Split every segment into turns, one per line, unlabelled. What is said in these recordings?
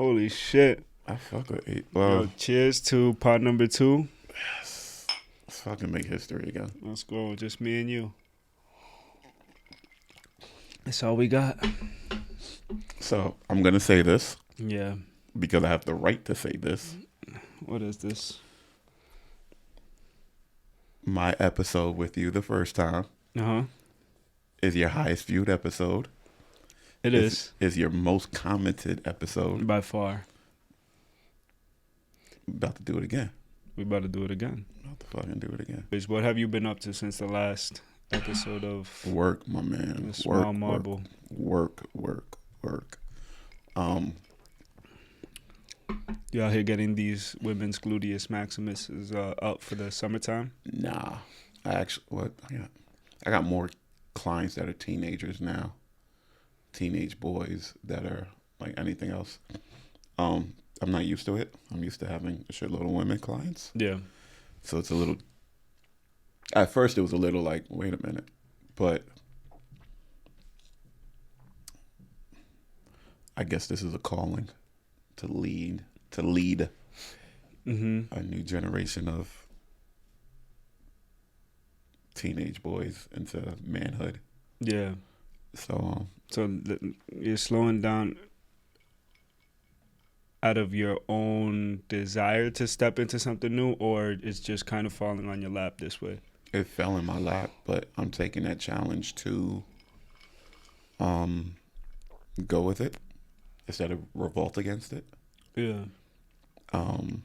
Holy shit.
I fuck with 8.
Yo,
Well,
cheers to pot number 2.
yes. Let's fucking make history again.
Let's go. Just me and you. That's all we got.
So I'm gonna say this
Yeah.
because I have the right to say this.
What is this?
My episode with you the first time
Uh-huh.
is your highest viewed episode.
It is.
Is your most commented episode.
By far.
About to do it again.
We about to do it again.
About to fucking do it again.
Bitch, what have you been up to since the last episode of
Work, my man.
The Small
Work,
Marble?
work.
You out here getting these women's gluteus maximus up for the summertime?
Nah. I got more clients that are teenagers now. Teenage boys that are like anything else. I'm not used to it. I'm used to having a shitload of women clients.
Yeah.
So it's a little, at first it was a little like, wait a minute. But I guess this is a calling to lead
Mm-hmm.
a new generation of teenage boys into manhood.
Yeah.
So
You're slowing down out of your own desire to step into something new, or it's just kind of falling on your lap this way?
it fell in my lap, but I'm taking that challenge to go with it instead of revolt against it.
Yeah.
Um,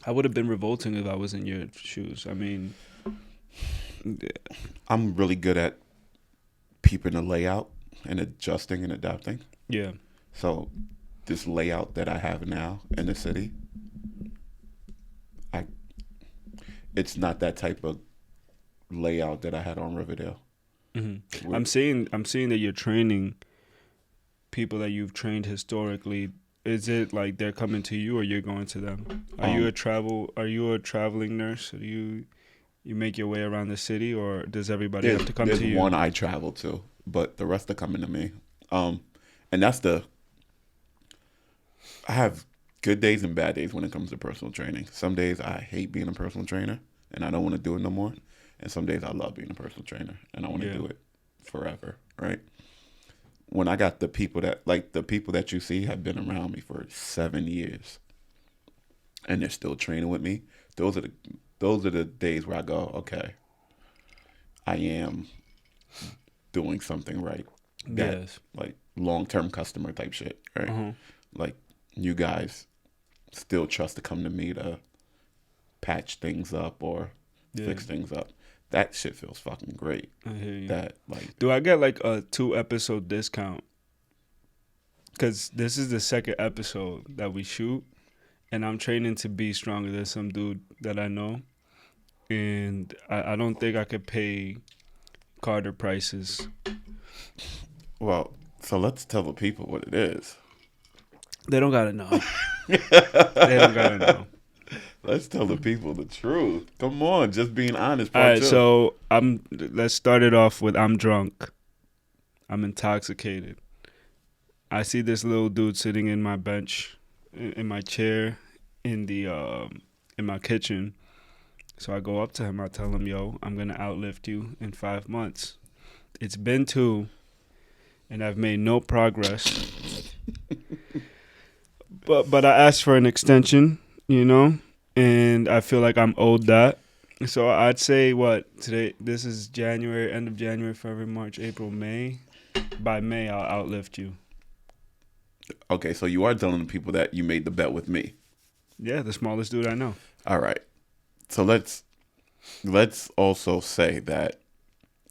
I would have been revolting if I was in your shoes. I mean,
I'm really good at peeping the layout and adjusting and adapting.
yeah.
So this layout that I have now in the city, it's not that type of layout that I had on Riverdale.
Mm-hmm. I'm seeing that you're training people that you've trained historically. Is it like they're coming to you or you're going to them? Are you a traveling nurse? Do you make your way around the city, or does everybody have to come to you?
There's one I travel to, but the rest are coming to me. And that's I have good days and bad days when it comes to personal training. Some days I hate being a personal trainer and I don't want to do it no more. And some days I love being a personal trainer and I want to do it forever, right? When I got the people that you see have been around me for 7 years and they're still training with me, those are the days where I go, okay, I am doing something right.
Yes.
Like long-term customer type shit, right?
Uh-huh.
Like you guys still trust to come to me to patch things up or fix things up. That shit feels fucking great.
I hear you.
Do
I get like a 2-episode discount? Because this is the second episode that we shoot, and I'm training to be stronger than some dude that I know, and I don't think I could pay Carter prices.
Well, so let's tell the people what it is.
They don't gotta know. They don't gotta know.
Let's tell the people the truth. Come on, just being honest.
All right, so let's start it off with I'm drunk. I'm intoxicated. I see this little dude sitting in my bench, in my chair, in my kitchen. So I go up to him. I tell him, "Yo, I'm gonna outlift you in 5 months." It's been 2, and I've made no progress. But I asked for an extension, and I feel like I'm owed that. So I'd say today? This is January, end of January, February, March, April, May. By May, I'll outlift you.
Okay, so you are telling the people that you made the bet with me.
Yeah, the smallest dude I know.
All right. So let's also say that,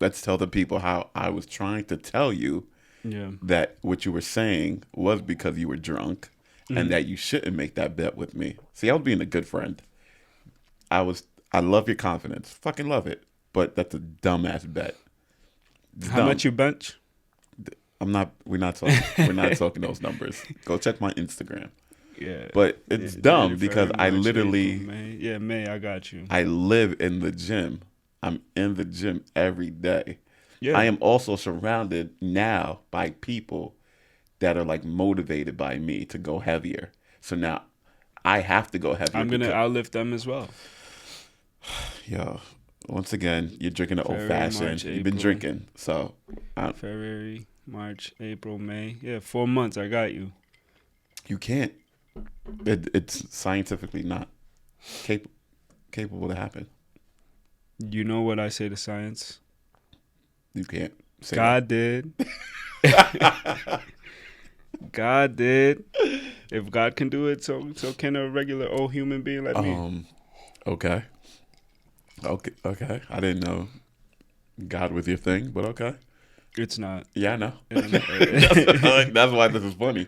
let's tell the people how I was trying to tell you that what you were saying was because you were drunk and that you shouldn't make that bet with me. See, I was being a good friend. I love your confidence. Fucking love it. But that's a dumbass bet.
How much you bench?
We're not talking those numbers. Go check my Instagram.
Yeah.
But it's dumb because I literally
May, I got you.
I live in the gym. I'm in the gym every day.
Yeah.
I am also surrounded now by people that are like motivated by me to go heavier. So now I have to go heavier.
I'm gonna outlift them as well.
Yo, once again, you're drinking an old
February,
fashioned.
March,
You've been
April.
drinking, so
February, March, April, May. Yeah, 4 months. I got you.
you can't. It's scientifically not capable to happen.
You know what I say to science?
You can't say
God did.
that.
God did. If God can do it, so can a regular old human being like me.
Okay. Okay. I didn't know God was your thing, but okay.
It's not.
Yeah, I know.
It-
That's why this is funny.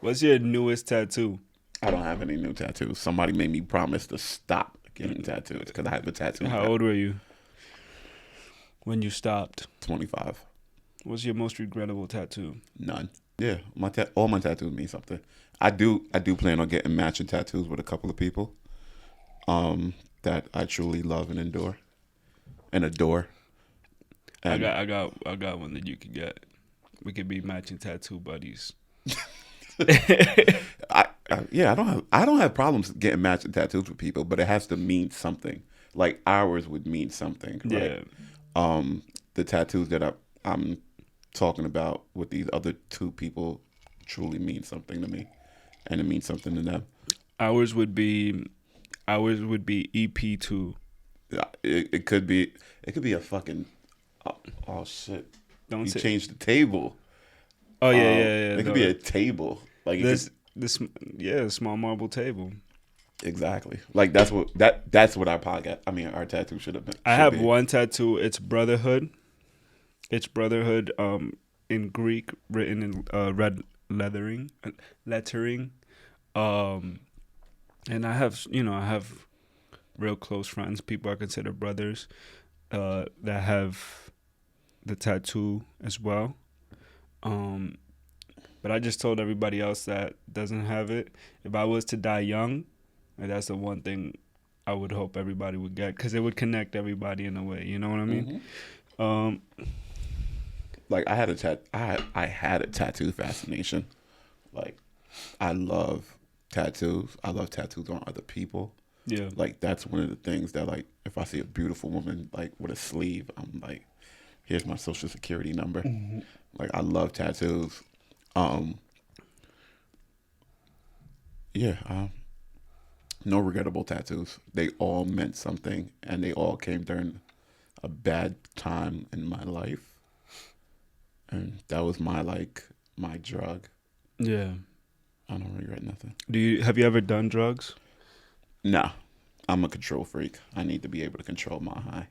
What's your newest tattoo?
I don't have any new tattoos. Somebody made me promise to stop getting tattoos because I have a tattoo.
How old were you when you stopped?
25.
What's your most regrettable tattoo?
None. Yeah, all my tattoos mean something. I do plan on getting matching tattoos with a couple of people that I truly love and adore. And
I got one that you could get. We could be matching tattoo buddies.
I don't have problems getting matching tattoos with people, but it has to mean something. Like ours would mean something, right?
Yeah.
The tattoos that I'm talking about with these other two people truly mean something to me, and it means something to them.
Ours would be EP2.
It could be a fucking oh shit.
Don't
You
say.
changed the table.
Oh yeah.
It could be a table. Like
this small marble table.
exactly. Like that's what our podcast. I mean, our tattoo should have been.
I have one tattoo. It's brotherhood. It's brotherhood. In Greek, written in red lettering. And I have real close friends, people I consider brothers, that have the tattoo as well. But I just told everybody else that doesn't have it, if I was to die young, like, that's the one thing I would hope everybody would get, because it would connect everybody in a way. You know what I mean?
Mm-hmm. Like I had a tattoo fascination. Like I love tattoos. I love tattoos on other people.
Yeah.
Like that's one of the things that, like, if I see a beautiful woman like with a sleeve, I'm like, here's my social security number. Mm-hmm. Like I love tattoos. No regrettable tattoos. They all meant something, and they all came during a bad time in my life, and that was my drug.
Yeah.
I don't regret nothing.
Have you ever done drugs?
Nah, I'm a control freak. I need to be able to control my high.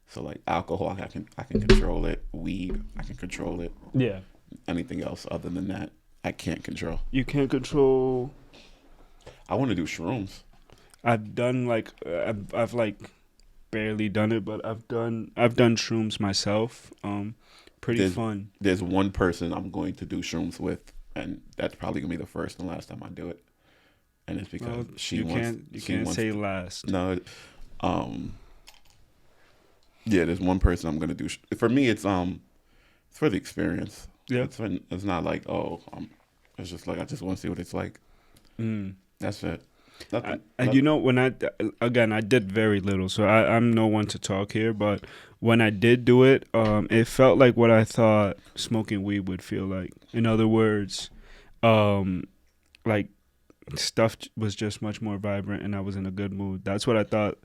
So like alcohol, I can control it. Weed, I can control it.
Yeah.
Anything else other than that, I can't control.
You can't control.
I want to do shrooms.
I've done I've like barely done it, but I've done shrooms myself. Pretty fun.
There's one person I'm going to do shrooms with, and that's probably gonna be the first and last time I do it. And it's because
you can't say last.
No, yeah, there's one person I'm gonna do. For me, it's for the experience.
Yeah,
it's not like it's just like I just want to see what it's like. That's it.
And you know, when I did very little, so I'm no one to talk here, but when I did do it, it felt like what I thought smoking weed would feel like. In other words, like stuff was just much more vibrant, and I was in a good mood. That's what I thought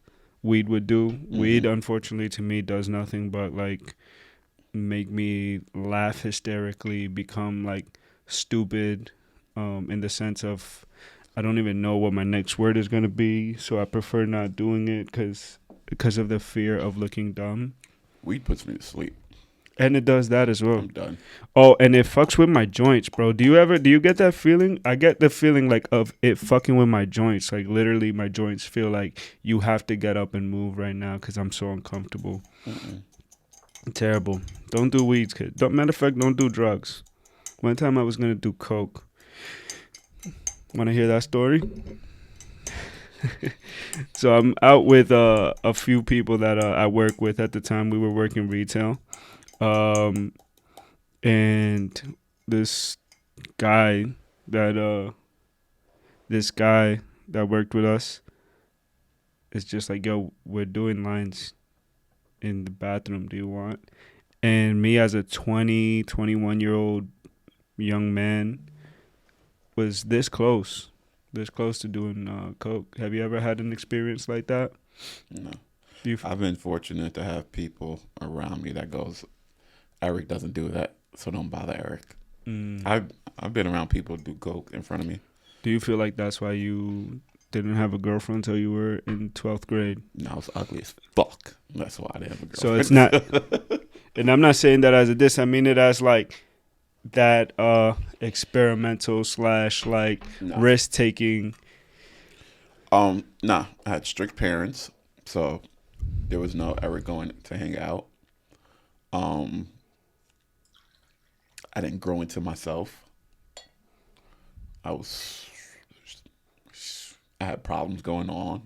weed would do. Mm-hmm. Weed, unfortunately, to me, does nothing but like make me laugh hysterically, become like stupid, in the sense of I don't even know what my next word is going to be, so I prefer not doing it because of the fear of looking dumb.
Weed puts me to sleep.
And it does that as well.
I'm done.
Oh, and it fucks with my joints, bro. Do you get that feeling? I get the feeling like of it fucking with my joints. Like literally my joints feel like you have to get up and move right now because I'm so uncomfortable. Mm-mm. Terrible. Don't do weeds, kid. Matter of fact, don't do drugs. One time I was going to do coke. Want to hear that story? So I'm out with a few people that I work with at the time. We were working retail. And this guy that this guy that worked with us is just like, yo, we're doing lines in the bathroom. Do you want? And me as a 20, 21-year old young man was this close to doing coke. Have you ever had an experience like that?
No.
Do you?
I've been fortunate to have people around me that goes, Eric doesn't do that, so don't bother Eric.
Mm.
I've been around people who do coke in front of me.
Do you feel like that's why you didn't have a girlfriend until you were in 12th grade?
No, I was ugly as fuck. That's why I didn't have a girlfriend.
So it's not, and I'm not saying that as a diss. I mean it as like that experimental / like
No.
risk taking.
Nah, I had strict parents, so there was no Eric going to hang out. I didn't grow into myself. I had problems going on.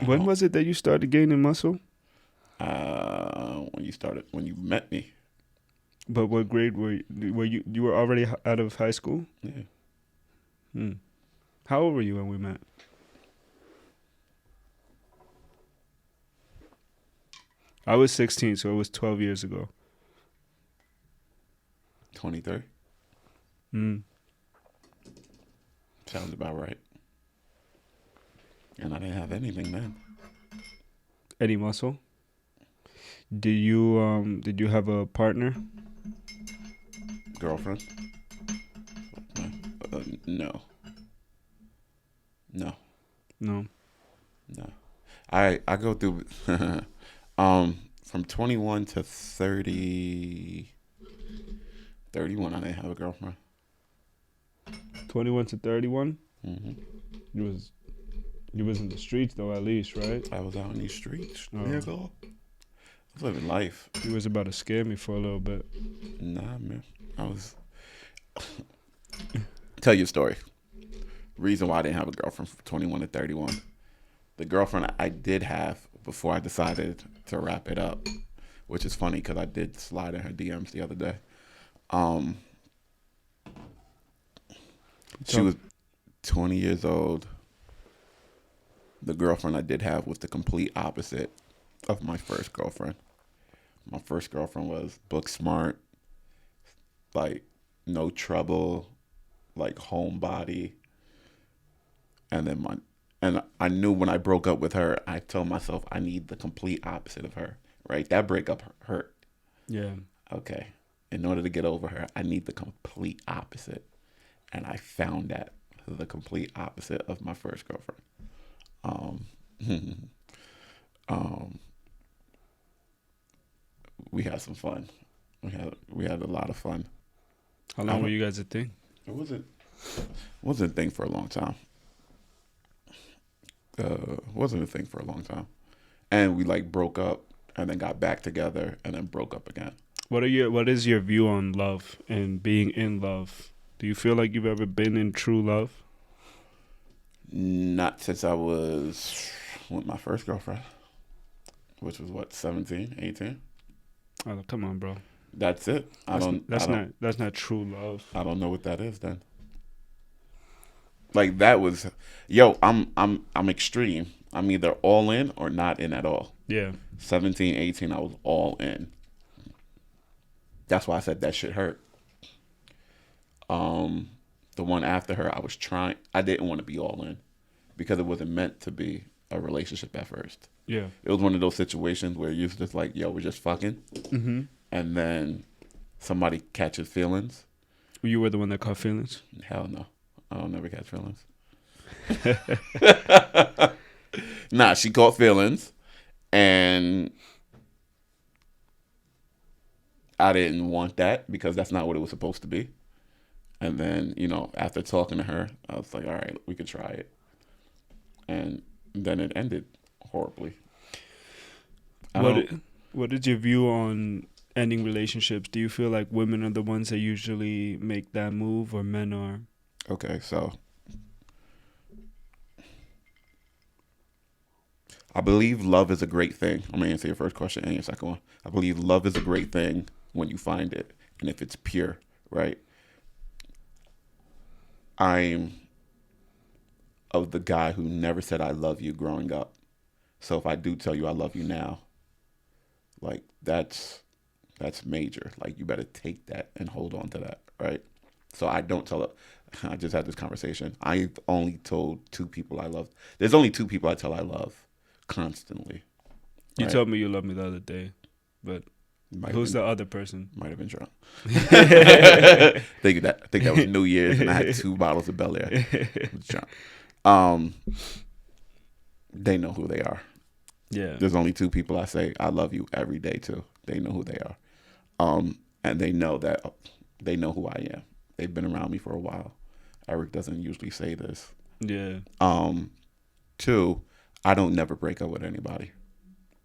When was it that you started gaining muscle?
When you met me.
But what grade were you? You were already out of high school?
Yeah.
Hmm. How old were you when we met? I was 16, so it was 12 years ago.
23.
Hmm.
Sounds about right. And I didn't have anything then.
Any muscle? Did you have a partner?
Girlfriend? No. No.
No.
No. I go through from 21 to 30 31 I didn't have a girlfriend.
21 to 31.
Mm-hmm.
You was in the streets though, at least, right?
I was out in these streets.
Oh.
Nigga. I was living life.
You was about to scare me for a little bit.
Nah, man. I was tell you a story. Reason why I didn't have a girlfriend from 21 to 31. The girlfriend I did have before I decided to wrap it up, which is funny because I did slide in her DMs the other day. She was 20 years old. The girlfriend I did have was the complete opposite of my first girlfriend. My first girlfriend was book smart, like no trouble, like homebody. And I knew when I broke up with her, I told myself I need the complete opposite of her, right? That breakup hurt.
Yeah.
Okay. In order to get over her, I need the complete opposite. And I found that the complete opposite of my first girlfriend. We had some fun. We had a lot of fun.
How long were you guys a thing?
It wasn't a thing for a long time. Wasn't a thing for a long time. And we like broke up and then got back together and then broke up again.
What is your view on love and being in love? Do you feel like you've ever been in true love?
Not since I was with my first girlfriend, which was what, 17, 18?
Oh, come on, bro.
That's it.
That's not true love.
I don't know what that is then. Like that was, yo, I'm extreme. I'm either all in or not in at all.
Yeah.
17, 18, I was all in. That's why I said that shit hurt. The one after her, I didn't want to be all in because it wasn't meant to be a relationship at first.
Yeah.
It was one of those situations where you're just like, yo, we're just fucking.
Mm-hmm.
And then somebody catches feelings.
You were the one that caught feelings?
Hell no. I don't never catch feelings. Nah, she caught feelings. And I didn't want that because that's not what it was supposed to be. And then, after talking to her, I was like, all right, we could try it. And then it ended horribly.
What is your view on ending relationships? Do you feel like women are the ones that usually make that move or men are?
Okay, so I believe love is a great thing. I'm going to answer your first question and your second one. I believe love is a great thing when you find it and if it's pure, right? I'm of the guy who never said I love you growing up. So if I do tell you I love you now, like that's major. Like you better take that and hold on to that, right? So I don't tell it. I just had this conversation. I've only told two people I love. There's only two people I tell I love constantly.
You
Right?
told me you loved me the other day, but who's the other person?
Might have been drunk. I think that was New Year's, and I had 2 bottles of Bel Air. I was drunk. They know who they are.
Yeah.
There's only 2 people I say I love you every day to. They know who they are. And they know who I am. They've been around me for a while. Eric doesn't usually say this.
Yeah.
2, I don't never break up with anybody.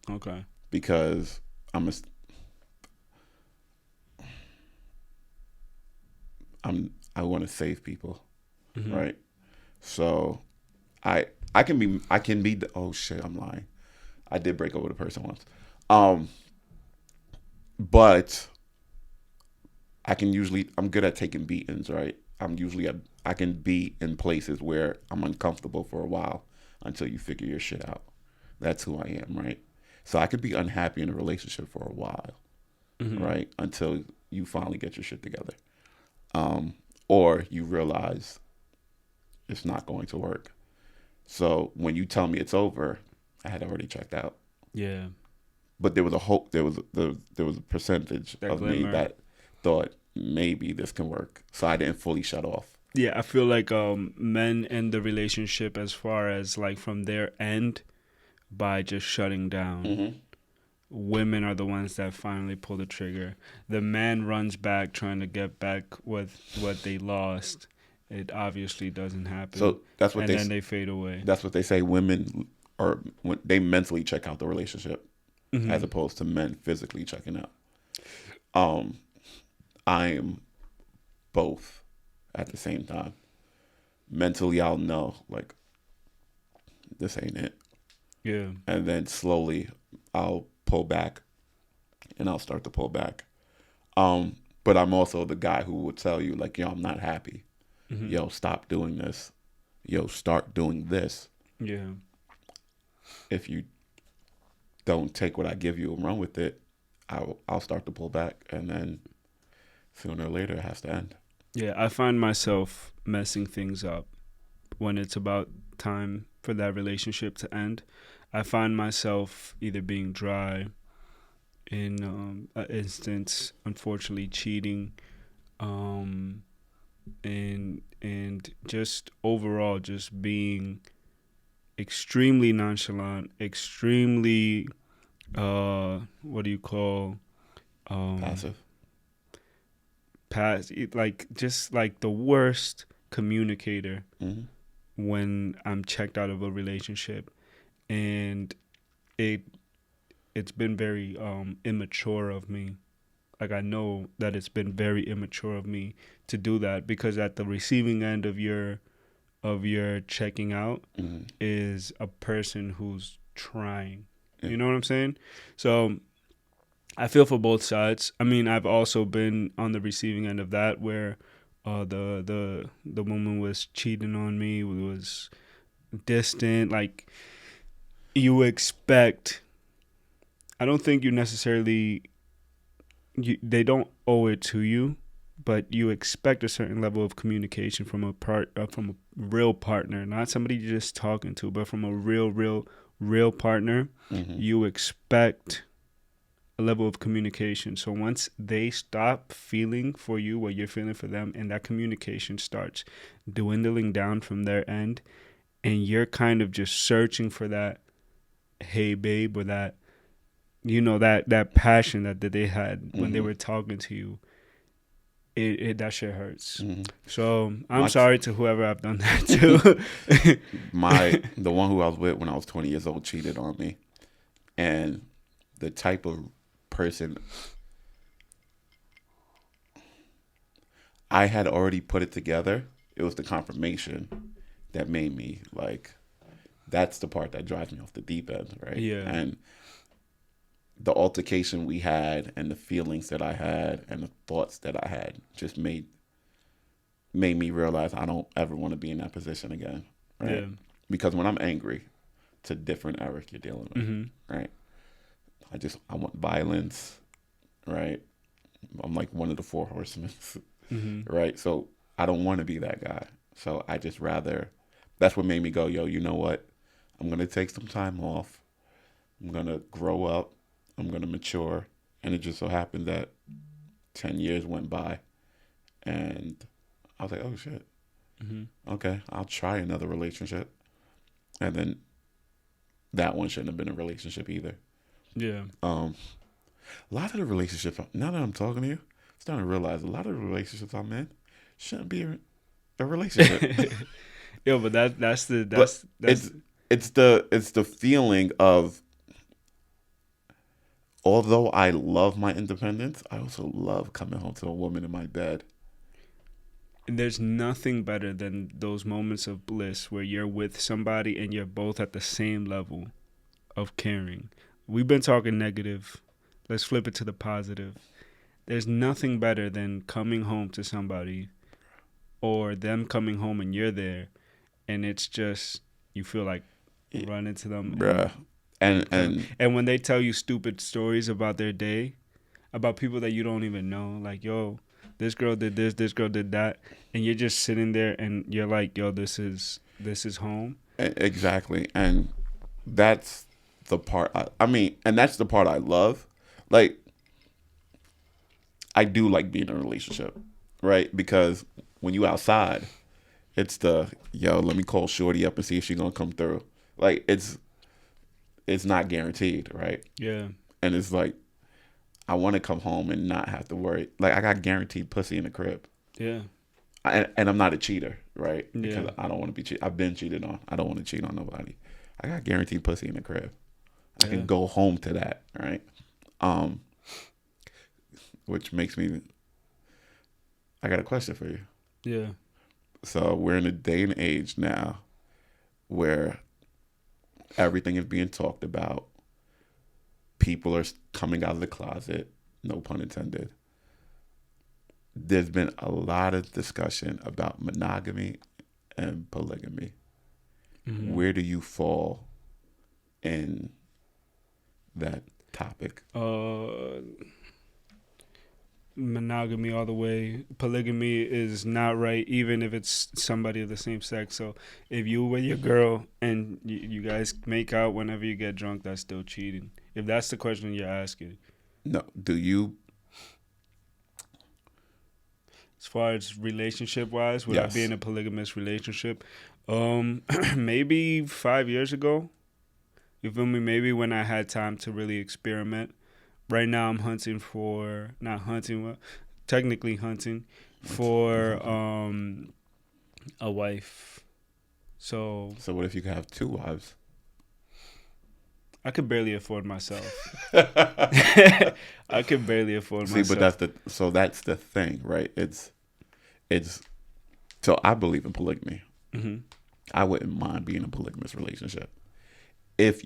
Okay.
Because I want to save people, right? So I can be oh shit, I'm lying. I did break up with a person once. But I'm good at taking beatings, right? I can be in places where I'm uncomfortable for a while until you figure your shit out. That's who I am, right? So I could be unhappy in a relationship for a while, right? Until you finally get your shit together. Or you realize it's not going to work. So when you tell me it's over, I had already checked out.
Yeah.
But there was a hope. There was a percentage of me that thought maybe this can work. So I didn't fully shut off.
Yeah, I feel like men end the relationship as far as like from their end by just shutting down. Women are the ones that finally pull the trigger. The man runs back trying to get back with what they lost. It obviously doesn't happen.
So that's what
then they fade away.
That's what they say. Women when they mentally check out the relationship, as opposed to men physically checking out. I am both at the same time. Mentally, I'll know like this ain't it.
Yeah.
And then slowly, I'll pull back, and I'll start to pull back. But I'm also the guy who will tell you like, yo, I'm not happy. Yo, stop doing this. Yo, start doing this.
Yeah.
If you don't take what I give you and run with it, I'll start to pull back, and then sooner or later it has to end.
Yeah, I find myself messing things up when it's about time for that relationship to end. I find myself either being dry, in an instance, unfortunately cheating, and just overall just being extremely nonchalant, extremely what do you call
Passive.
Just like the worst communicator when I'm checked out of a relationship. And it's been very immature of me. Like I know that it's been very immature of me to do that, because at the receiving end of your checking out is a person who's trying. You know what I'm saying? So I feel for both sides. I mean, I've also been on the receiving end of that, where the woman was cheating on me, was distant. Like you expect. I don't think you necessarily. They don't owe it to you, but you expect a certain level of communication from a real partner, not somebody you're just talking to, but from a real partner. You expect a level of communication. So once they stop feeling for you what you're feeling for them, and that communication starts dwindling down from their end, and you're kind of just searching for that hey babe, or that that passion that they had when they were talking to you, it that shit hurts. So I'm sorry to whoever I've done that to.
The one who I was with when I was 20 years old cheated on me, and the type of person I had already put it together. It was the confirmation that made me like. That's the part that drives me off the deep end, right?
Yeah.
And the altercation we had, and the feelings that I had, and the thoughts that I had, just made made me realize I don't ever want to be in that position again, right?
Yeah.
Because when I'm angry, it's a different Eric you're dealing with,
Mm-hmm.
right? I want violence, right? I'm like one of the four horsemen,
Mm-hmm.
right? So I don't want to be that guy. So I just rather. That's what made me go, yo. You know what? I'm gonna take some time off. I'm gonna grow up. I'm gonna mature. And it just so happened that 10 years went by, and I was like, oh shit.
Mm-hmm.
Okay, I'll try another relationship. And then that one shouldn't have been a relationship either.
Yeah.
A lot of the relationships, now that I'm talking to you, I'm starting to realize a lot of the relationships I'm in shouldn't be a relationship.
Yo, but that's the
But
that's
it's the feeling of, although I love my independence, I also love coming home to a woman in my bed.
there's nothing better than those moments of bliss where you're with somebody and you're both at the same level of caring. We've been talking negative. Let's flip it to the positive. There's nothing better than coming home to somebody or them coming home and you're there and it's just you feel like run into them
Bruh. And
and when they tell you stupid stories about their day, about people that you don't even know, like, yo, this girl did this girl did that, and you're just sitting there and you're like, yo, this is home.
exactly. And that's the part I mean, and that's the part I love. Like, I do like being in a relationship, right? Because when you outside, it's the, yo, let me call Shorty up and see if she's gonna come through. Like, it's not guaranteed, right?
Yeah.
And it's like, I want to come home and not have to worry. Like, I got guaranteed pussy in the crib.
Yeah.
And I'm not a cheater, right? Because
Yeah.
I don't want to be cheated. I've been cheated on. I don't want to cheat on nobody. I got guaranteed pussy in the crib. I
Yeah.
can go home to that, right? Um, which makes me. I got a question for you.
Yeah.
So we're in a day and age now where everything is being talked about. People are coming out of the closet. No pun intended. There's been a lot of discussion about monogamy and polygamy.
Mm-hmm.
Where do you fall in that topic?
Monogamy all the way. Polygamy is not right, even if it's somebody of the same sex. So if you with your girl and you guys make out whenever you get drunk, that's still cheating. If that's the question you're asking.
No. Do you?
As far as relationship wise, would I be
Yes.
in a polygamous relationship? Maybe 5 years ago. You feel me? Maybe when I had time to really experiment. Right now, I'm hunting for not hunting, well, technically hunting for a wife. So
So what if you could have two wives?
I could barely afford myself. I could barely afford
See,
myself.
but that's the thing, right? It's so I believe in polygamy.
Mm-hmm.
I wouldn't mind being in a polygamous relationship if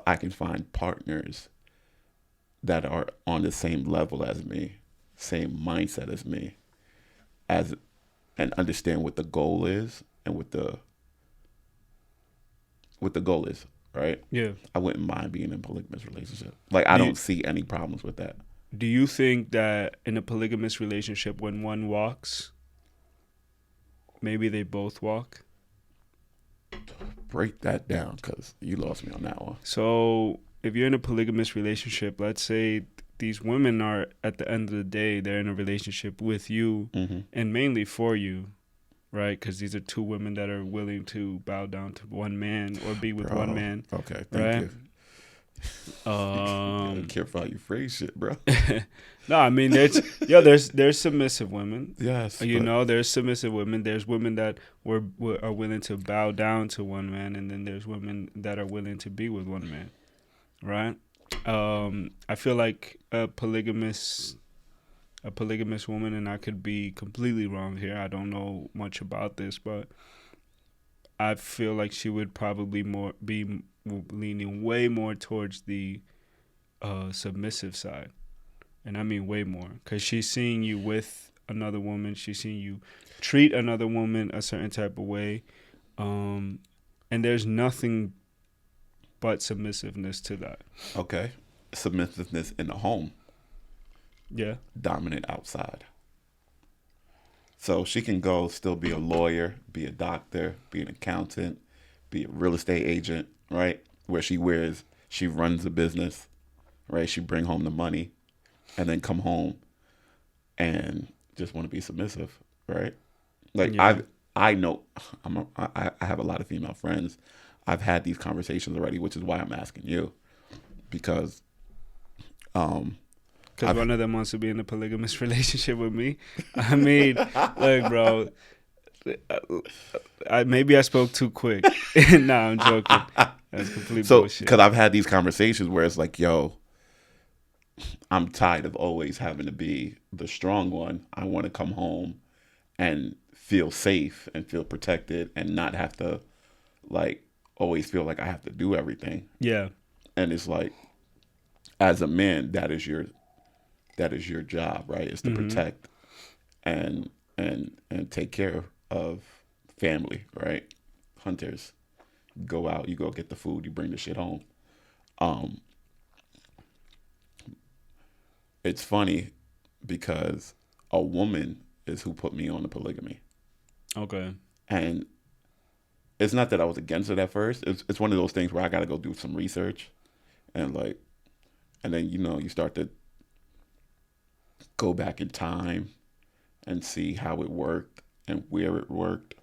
I can find partners that are on the same level as me, same mindset as me, as and understand what the goal is and what the goal is, right?
Yeah.
I wouldn't mind being in a polygamous relationship. Like, I
Do you,
don't see any problems with that.
do you think that in a polygamous relationship, when one walks, maybe they both walk?
Break that down, because you lost me on that one.
So if you're in a polygamous relationship, let's say these women are at the end of the day, they're in a relationship with you
Mm-hmm.
and mainly for you, right? Because these are two women that are willing to bow down to one man or be with one man,
Okay, thank
right?
you. Careful how you phrase shit, bro.
No, I mean there's submissive women.
Yes,
You
but
know, there's submissive women. There's women that are willing to bow down to one man, and then there's women that are willing to be with one man, right? I feel like a polygamous woman, and I could be completely wrong here. I don't know much about this, but I feel like she would probably be leaning way more towards the submissive side, and I mean way more, because she's seeing you with another woman. She's seen you treat another woman a certain type of way. And there's nothing but submissiveness to that.
Okay. Submissiveness in the home,
Yeah.
dominant outside. So she can go still be a lawyer, be a doctor, be an accountant, be a real estate agent, right? Where she runs a business, right? She bring home the money and then come home and just want to be submissive, right? Like
Yeah.
I know I have a lot of female friends. I've had these conversations already, which is why I'm asking you, because
Because one of them wants to be in a polygamous relationship with me. I mean, look, bro. Maybe I spoke too quick. Nah, I'm joking. That's complete
so
bullshit.
because I've had these conversations where it's like, yo, I'm tired of always having to be the strong one. I want to come home and feel safe and feel protected and not have to like always feel like I have to do everything.
Yeah.
And it's like, as a man, that is your job, right? Is to protect and take care of family, right? Hunters go out, you go get the food, you bring the shit home. Um, it's funny because a woman is who put me on the polygamy,
Okay.
and it's not that I was against it at first. It's one of those things where I got to go do some research, and like, and then you start to go back in time and see how it worked and where it worked.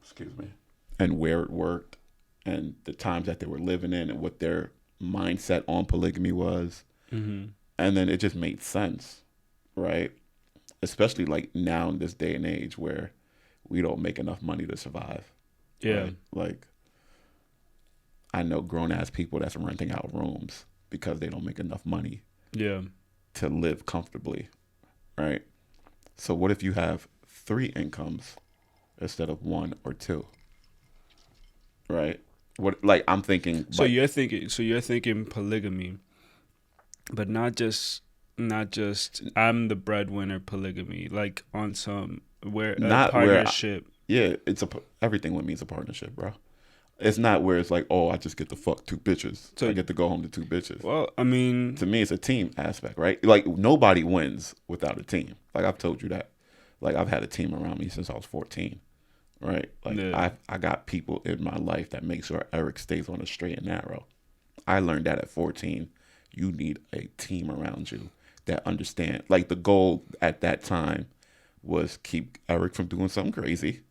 Excuse me. And where it worked and the times that they were living in and what their mindset on polygamy was.
Mm-hmm.
And then it just made sense, right? Especially like now in this day and age where we don't make enough money to survive.
Yeah.
Right? Like, I know grown ass people that's renting out rooms because they don't make enough money
Yeah.
to live comfortably, right? So what if you have 3 incomes instead of 1 or 2, right? What, like, I'm thinking.
So
like,
you're thinking polygamy, but not just I'm the breadwinner polygamy, like on some where a
not where,
partnership.
yeah, everything with me is a partnership, bro. It's not where it's like, oh, I just get to fuck 2 bitches.
So
I get to go home to 2 bitches.
well, I mean,
To me, it's a team aspect, right? Like, nobody wins without a team. Like, I've told you that. Like, I've had a team around me since I was 14, right? Like,
yeah.
I got people in my life that make sure Eric stays on the straight and narrow. I learned that at 14. You need a team around you that understand. Like, the goal at that time was keep Eric from doing something crazy.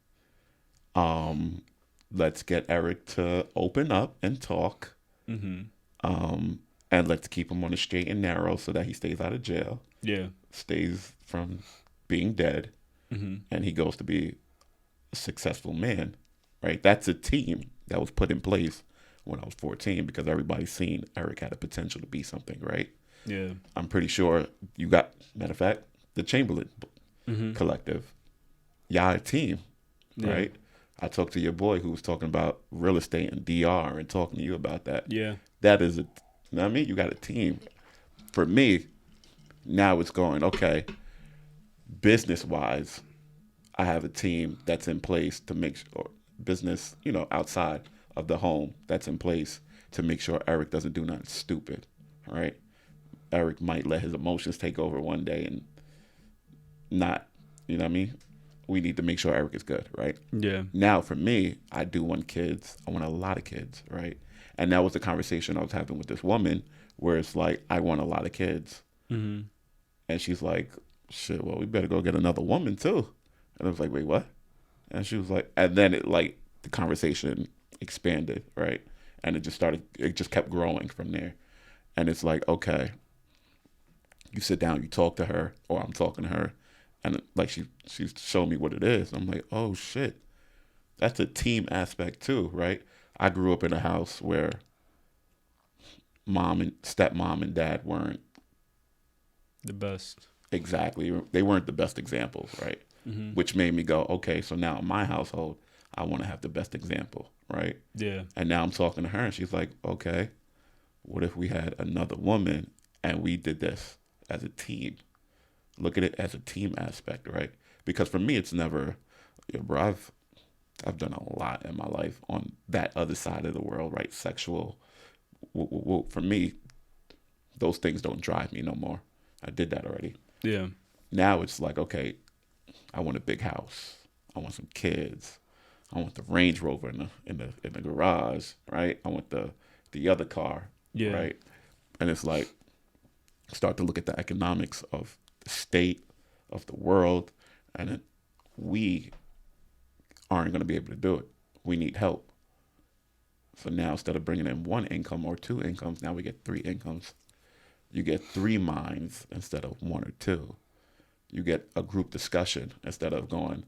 Let's get Eric to open up and talk.
Mm-hmm.
And let's keep him on the straight and narrow so that he stays out of jail,
Yeah.
stays from being dead,
Mm-hmm.
and he goes to be a successful man, right? That's a team that was put in place when I was 14 because everybody's seen Eric had a potential to be something, right?
Yeah.
I'm pretty sure you got, matter of fact, the Chamberlain
Mm-hmm.
Collective. Y'all a team,
Yeah.
right? I talked to your boy who was talking about real estate and DR and talking to you about that.
Yeah.
That is you know what I mean? You got a team. For me, now it's going, okay, business wise, I have a team that's in place to make sure business, outside of the home that's in place to make sure Eric doesn't do nothing stupid, right? Eric might let his emotions take over one day and not, you know what I mean? We need to make sure Eric is good, right?
Yeah.
Now, for me, I do want kids. I want a lot of kids, right? And that was the conversation I was having with this woman where it's like, I want a lot of kids.
Mm-hmm.
And she's like, shit, well, we better go get another woman too. And I was like, wait, what? And she was like, and then the conversation expanded, right? And it just kept growing from there. And it's like, okay, you sit down, you talk to her, or I'm talking to her, and like she's showing me what it is. I'm like, oh shit, that's a team aspect too, right? I grew up in a house where mom and stepmom and dad weren't
The best.
they weren't the best examples, right?
Mm-hmm.
Which made me go, okay, so now in my household, I want to have the best example, right?
Yeah.
And now I'm talking to her, and she's like, okay, what if we had another woman and we did this as a team? look at it as a team aspect, right? Because for me, it's never, bro. I've done a lot in my life on that other side of the world, right? Sexual. For me, those things don't drive me no more. I did that already.
Yeah.
Now it's like, okay, I want a big house. I want some kids. I want the Range Rover in the garage, right? I want the other car,
Yeah.
right? And it's like start to look at the economics of the state, of the world, and we aren't going to be able to do it. We need help. So now instead of bringing in one income or two incomes, now we get three incomes. You get three minds instead of one or two. You get a group discussion instead of going,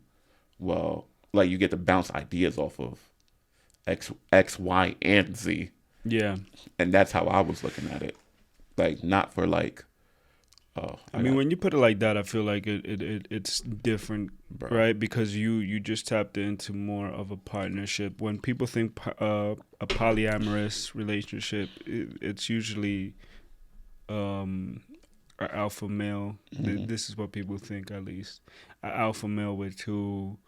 well, like you get to bounce ideas off of X, Y, and Z.
Yeah.
And that's how I was looking at it. Like, not for like, oh,
I mean, when you put it like that, I feel like it's different,
bro.
right? Because you just tapped into more of a partnership. When people think a polyamorous relationship, it's usually an alpha male.
Mm-hmm.
This is what people think, at least. An alpha male with two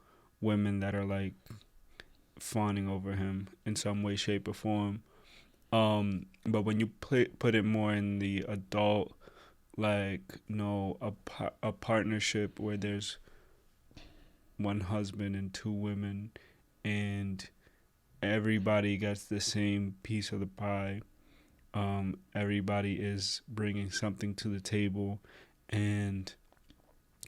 women that are like fawning over him in some way, shape, or form. But when you put it more in the adult, like, a partnership where there's one husband and two women, and everybody gets the same piece of the pie. Everybody is bringing something to the table, and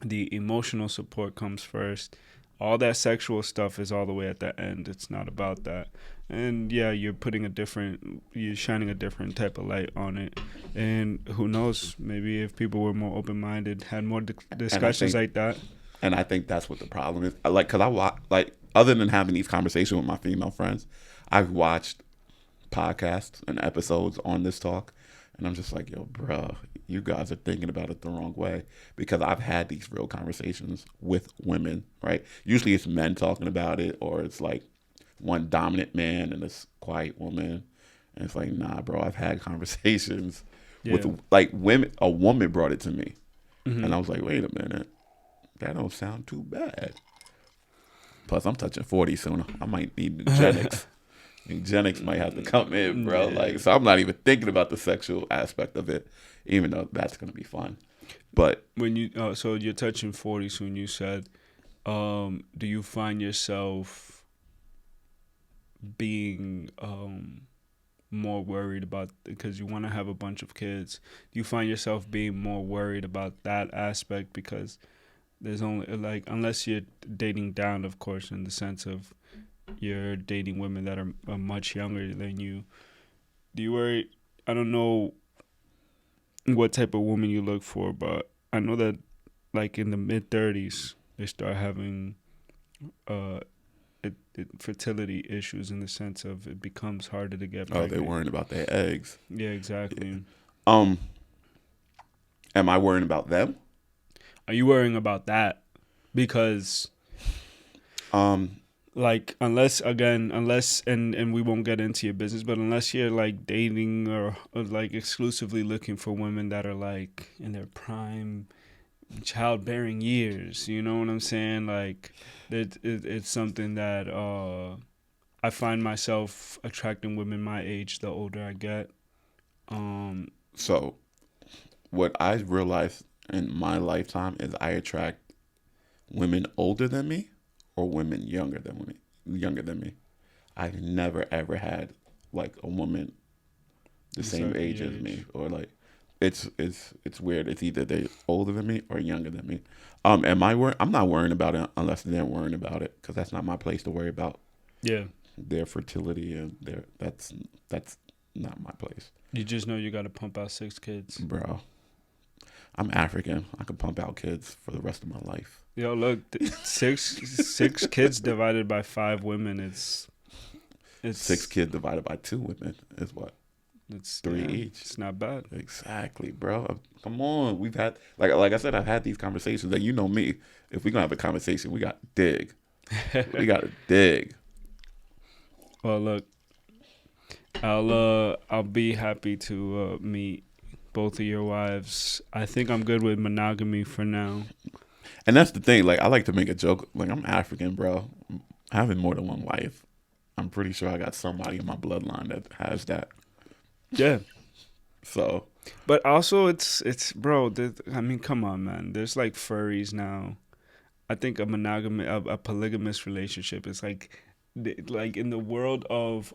the emotional support comes first. All that sexual stuff is all the way at the end. It's not about that. And yeah, you're shining a different type of light on it. And who knows, maybe if people were more open-minded, had more discussions like that.
And I think that's what the problem is. Like, cause other than having these conversations with my female friends, I've watched podcasts and episodes on this talk, and I'm just like, yo, bro, you guys are thinking about it the wrong way. Because I've had these real conversations with women, right? Usually it's men talking about it, or it's like one dominant man and this quiet woman. And it's like, nah, bro, I've had conversations with like women. A woman brought it to me, and I was like, wait a minute, that don't sound too bad. Plus, I'm touching 40 soon. I might need eugenics. Eugenics might have to come in, bro.
Yeah.
Like, so I'm not even thinking about the sexual aspect of it, even though that's gonna be fun. But
When you so you're touching 40 soon, you said, do you find yourself being more worried about, because you want to have a bunch of kids, do you find yourself being more worried about that aspect? Because there's only, like, unless you're dating down, of course, in the sense of you're dating women that are much younger than you, do you worry? I don't know what type of woman you look for, but I know that, like, in the mid-30s they start having fertility issues, in the sense of it becomes harder to get pregnant.
they're worrying about their eggs.
Yeah, exactly.
Yeah. Am I worrying about them?
Are you worrying about that? Because like, unless, and we won't get into your business, but unless you're like dating or like exclusively looking for women that are like in their prime childbearing years, you know what I'm saying? Like, it's something that I find myself attracting women my age the older I get.
So what I realized in my lifetime is I attract women older than me or women younger than me. I've never ever had like a woman the same age as me, or like it's weird. It's either they're older than me or younger than me. Am I worried? I'm not worrying about it unless they're worrying about it, because that's not my place to worry about.
Yeah.
Their fertility and that's not my place.
You just know you got to pump out 6 kids,
bro. I'm African. I can pump out kids for the rest of my life.
Yo, look, six kids divided by 5 women. It's
6 kids divided by 2 women is what?
It's
3 each.
It's not bad.
Exactly, bro. Come on. We've had like I said, I've had these conversations, and you know me. If we're gonna have a conversation, we got to dig. We gotta dig.
Well, look, I'll be happy to meet both of your wives. I think I'm good with monogamy for now.
And that's the thing. Like, I like to make a joke. Like, I'm African, bro. Having more than one wife, I'm pretty sure I got somebody in my bloodline that has that.
Yeah.
So,
But also, it's bro. I mean, come on, man. There's like furries now. I think a polygamous relationship is like in the world of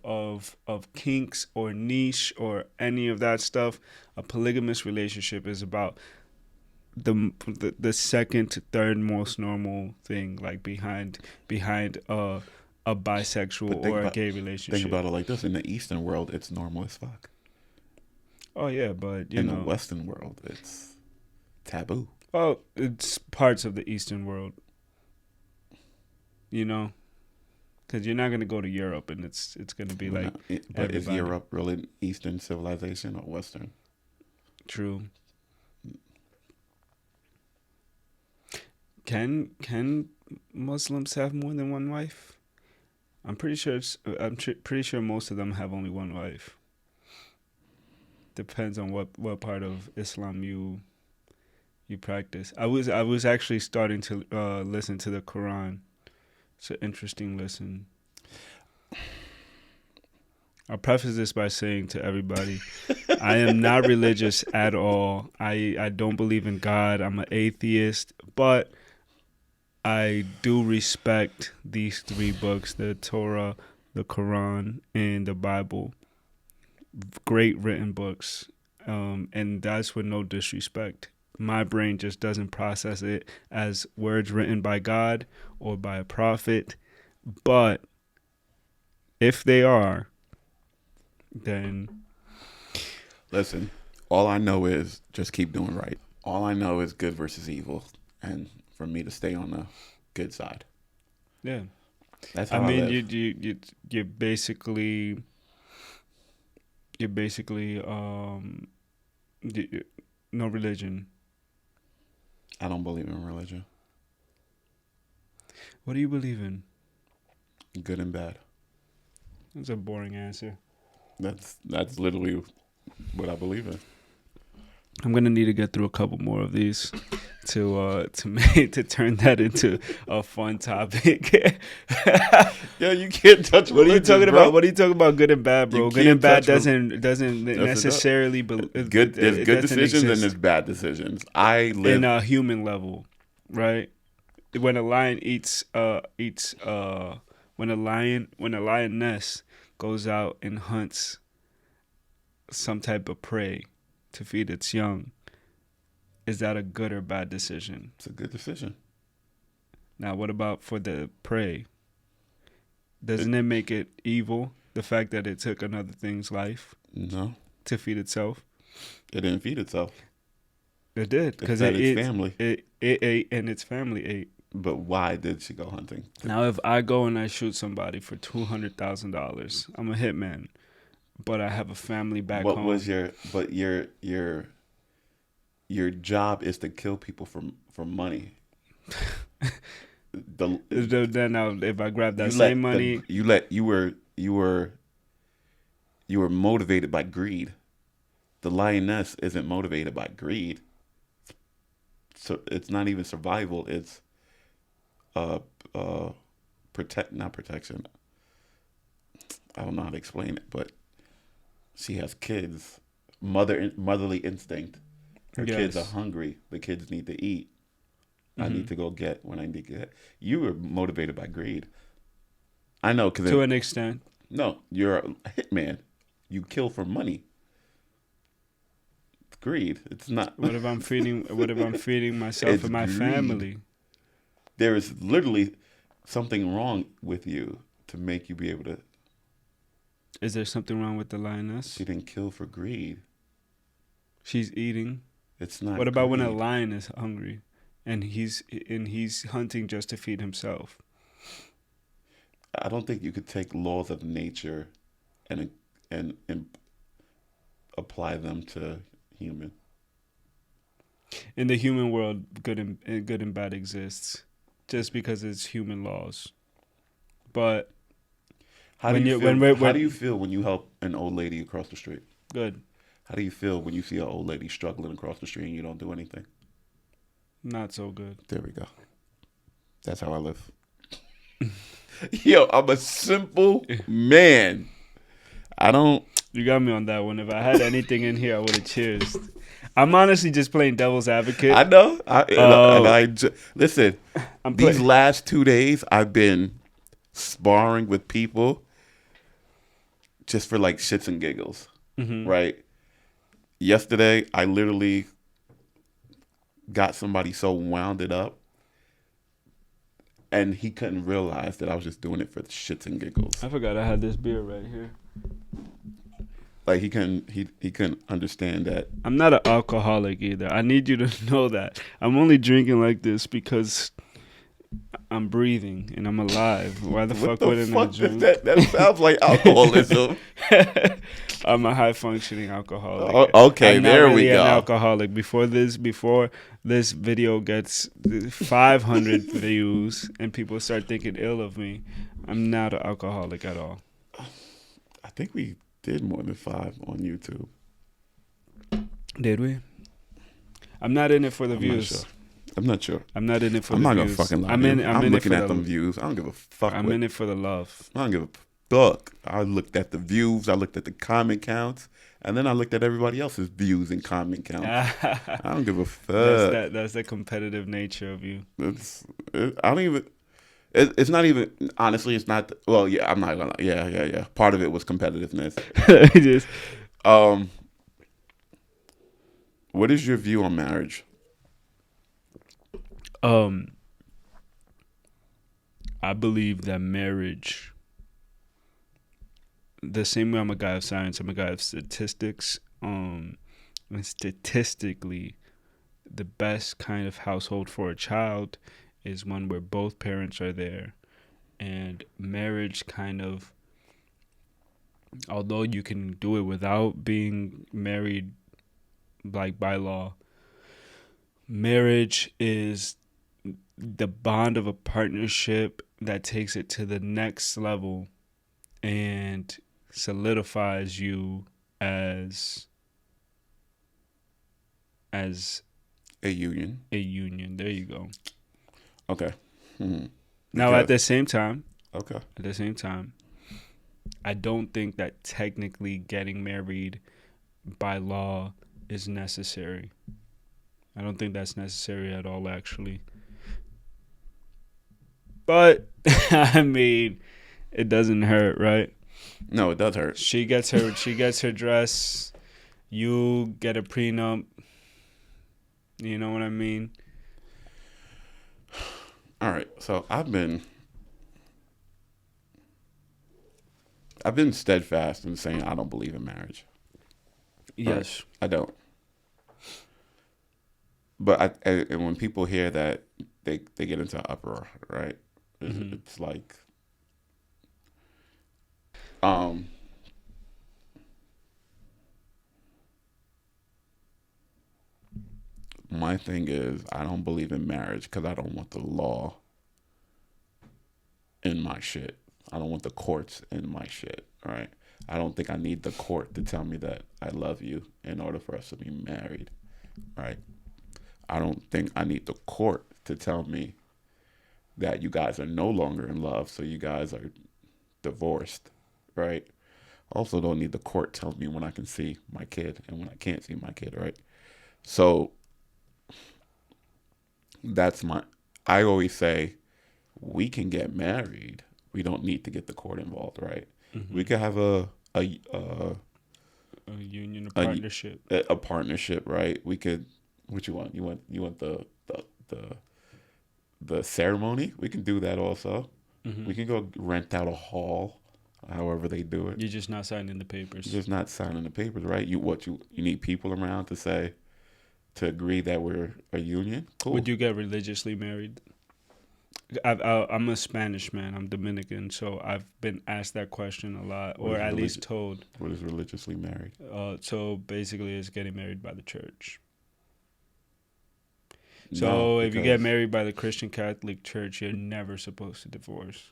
kinks or niche or any of that stuff. A polygamous relationship is about the second to third most normal thing, like behind a bisexual or a gay relationship.
Think about it like this: in the Eastern world, it's normal as fuck.
Oh yeah, but
in the Western world, it's taboo.
Well, it's parts of the Eastern world, because you're not gonna go to Europe and it's gonna be like.
But everybody. Is Europe really Eastern civilization or Western? True.
Can Muslims have more than one wife? I'm pretty sure. Pretty sure most of them have only one wife. Depends on what part of Islam you practice. I was actually starting to listen to the Quran. It's an interesting listen. I'll preface this by saying to everybody, I am not religious at all. I don't believe in God. I'm an atheist, but I do respect these three books, the Torah, the Quran, and the Bible. Great written books, and that's with no disrespect. My brain just doesn't process it as words written by God or by a prophet, but if they are, then
listen, all I know is just keep doing right. All I know is good versus evil, and for me to stay on the good side.
Yeah,
that's how I live.
You're basically no religion.
I don't believe in religion.
What do you believe in?
Good and bad.
That's a boring answer.
That's literally what I believe in.
I'm gonna need to get through a couple more of these to turn that into a fun topic.
Yeah, you can't touch.
What are you talking about? What are you talking about? Good and bad, bro. Good and bad doesn't
yes,
necessarily.
Good. There's good decisions and there's bad decisions. I live
in a human level, right? When a lion when a lioness goes out and hunts some type of prey to feed its young, is that a good or bad decision?
It's a good decision.
Now, what about for the prey? Doesn't it make it evil, the fact that it took another thing's life?
No.
To feed itself?
It didn't feed itself.
It did. Because
its family.
It ate and its family ate.
But why did she go hunting?
Now, if I go and I shoot somebody for $200,000, I'm a hitman. But I have a family back home.
Your job is to kill people for money.
Then if I grab that same money,
you were motivated by greed. The lioness isn't motivated by greed. So it's not even survival. It's not protection. I don't know how to explain it, but she has kids. Motherly instinct. Her kids are hungry. The kids need to eat. Mm-hmm. I need to go get when I need to get. You were motivated by greed. I know, because
to an extent.
No, you're a hitman. You kill for money. It's greed. It's not.
What if I'm feeding myself and my family?
There is literally something wrong with you to make you be able to.
Is there something wrong with the lioness?
She didn't kill for greed.
She's eating.
It's not.
What about when a lion is hungry, and he's hunting just to feed himself?
I don't think you could take laws of nature and apply them to human.
In the human world, good and bad exists, just because it's human laws. But
how do you feel when you help an old lady across the street?
Good.
How do you feel when you see an old lady struggling across the street and you don't do anything?
Not so good.
There we go. That's how I live. Yo, I'm a simple man. I don't.
You got me on that one. If I had anything in here, I would have cheersed. I'm honestly just playing devil's advocate.
I know. Listen. These last 2 days, I've been sparring with people just for like shits and giggles, right? Yesterday, I literally got somebody so wounded up, and he couldn't realize that I was just doing it for shits and giggles.
I forgot I had this beer right here.
Like he couldn't understand that.
I'm not an alcoholic either. I need you to know that. I'm only drinking like this because I'm breathing and I'm alive. Why the fuck wouldn't I drink?
That sounds like alcoholism.
I'm a high functioning alcoholic.
Okay,
I'm
there
not really
we go.
an alcoholic. Before this video gets 500 views and people start thinking ill of me, I'm not an alcoholic at all.
I think we did more than 5 on YouTube.
Did we? I'm not in it for the views.
I'm not sure.
I'm not in it for
I'm
the
not
views.
gonna fucking lie.
I'm
looking at them views. I don't give a fuck.
I'm in it for the love.
I don't give a fuck. I looked at the views. I looked at the comment counts, and then I looked at everybody else's views and comment counts. I don't give a fuck.
That's the competitive nature of you.
It's not even. Honestly, it's not. Well, yeah, I'm not gonna. Yeah. Part of it was competitiveness.
Just,
what is your view on marriage?
I believe that marriage, the same way I'm a guy of science, I'm a guy of statistics. And statistically, the best kind of household for a child is one where both parents are there. And marriage kind of, although you can do it without being married, like by law, marriage is the bond of a partnership that takes it to the next level and solidifies you as
a union.
A union. There you go.
Okay.
Now, at the same time,
okay.
At the same time, I don't think that technically getting married by law is necessary. I don't think that's necessary at all, actually. But I mean, it doesn't hurt, right?
No, it does hurt.
She gets her dress. You get a prenup. You know what I mean?
All right. So I've been steadfast in saying I don't believe in marriage.
Yes,
right? I don't. But and when people hear that, they get into an uproar, right? It's like, my thing is I don't believe in marriage because I don't want the law in my shit. I don't want the courts in my shit, right? I don't think I need the court to tell me that I love you in order for us to be married, right? I don't think I need the court to tell me that you guys are no longer in love, so you guys are divorced, right? Also don't need the court telling me when I can see my kid and when I can't see my kid, right? So I always say we can get married. We don't need to get the court involved, right? We could have a
union, a partnership.
A partnership, right? We could. What you want? You want the ceremony? We can do that also. We can go rent out a hall, however they do it.
You're just not signing the papers.
You're just not signing the papers, right? You need people around to agree that we're a union. Cool.
Would you get religiously married? I'm a Spanish man. I'm Dominican, so I've been asked that question a lot, or at least told.
What is religiously married?
So basically, it's getting married by the church. So if you get married by the Christian Catholic Church, you're never supposed to divorce.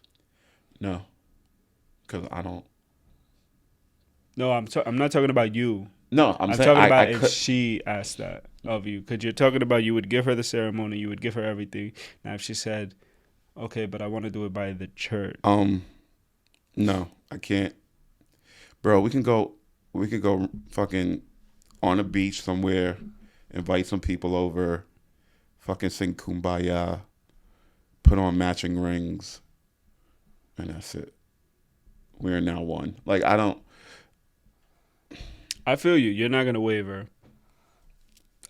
No, because I don't.
No, I'm not talking about you.
No, I'm
I'm
saying
talking
I
about if
could.
she asked that of you, because you're talking about you would give her the ceremony, you would give her everything. Now, if she said, "Okay, but I want to do it by the church,"
No, I can't, bro. We can go. We could go fucking on a beach somewhere, invite some people over, fucking sing "Kumbaya," put on matching rings, and that's it. We are now one. Like I don't.
I feel you. You're not gonna waver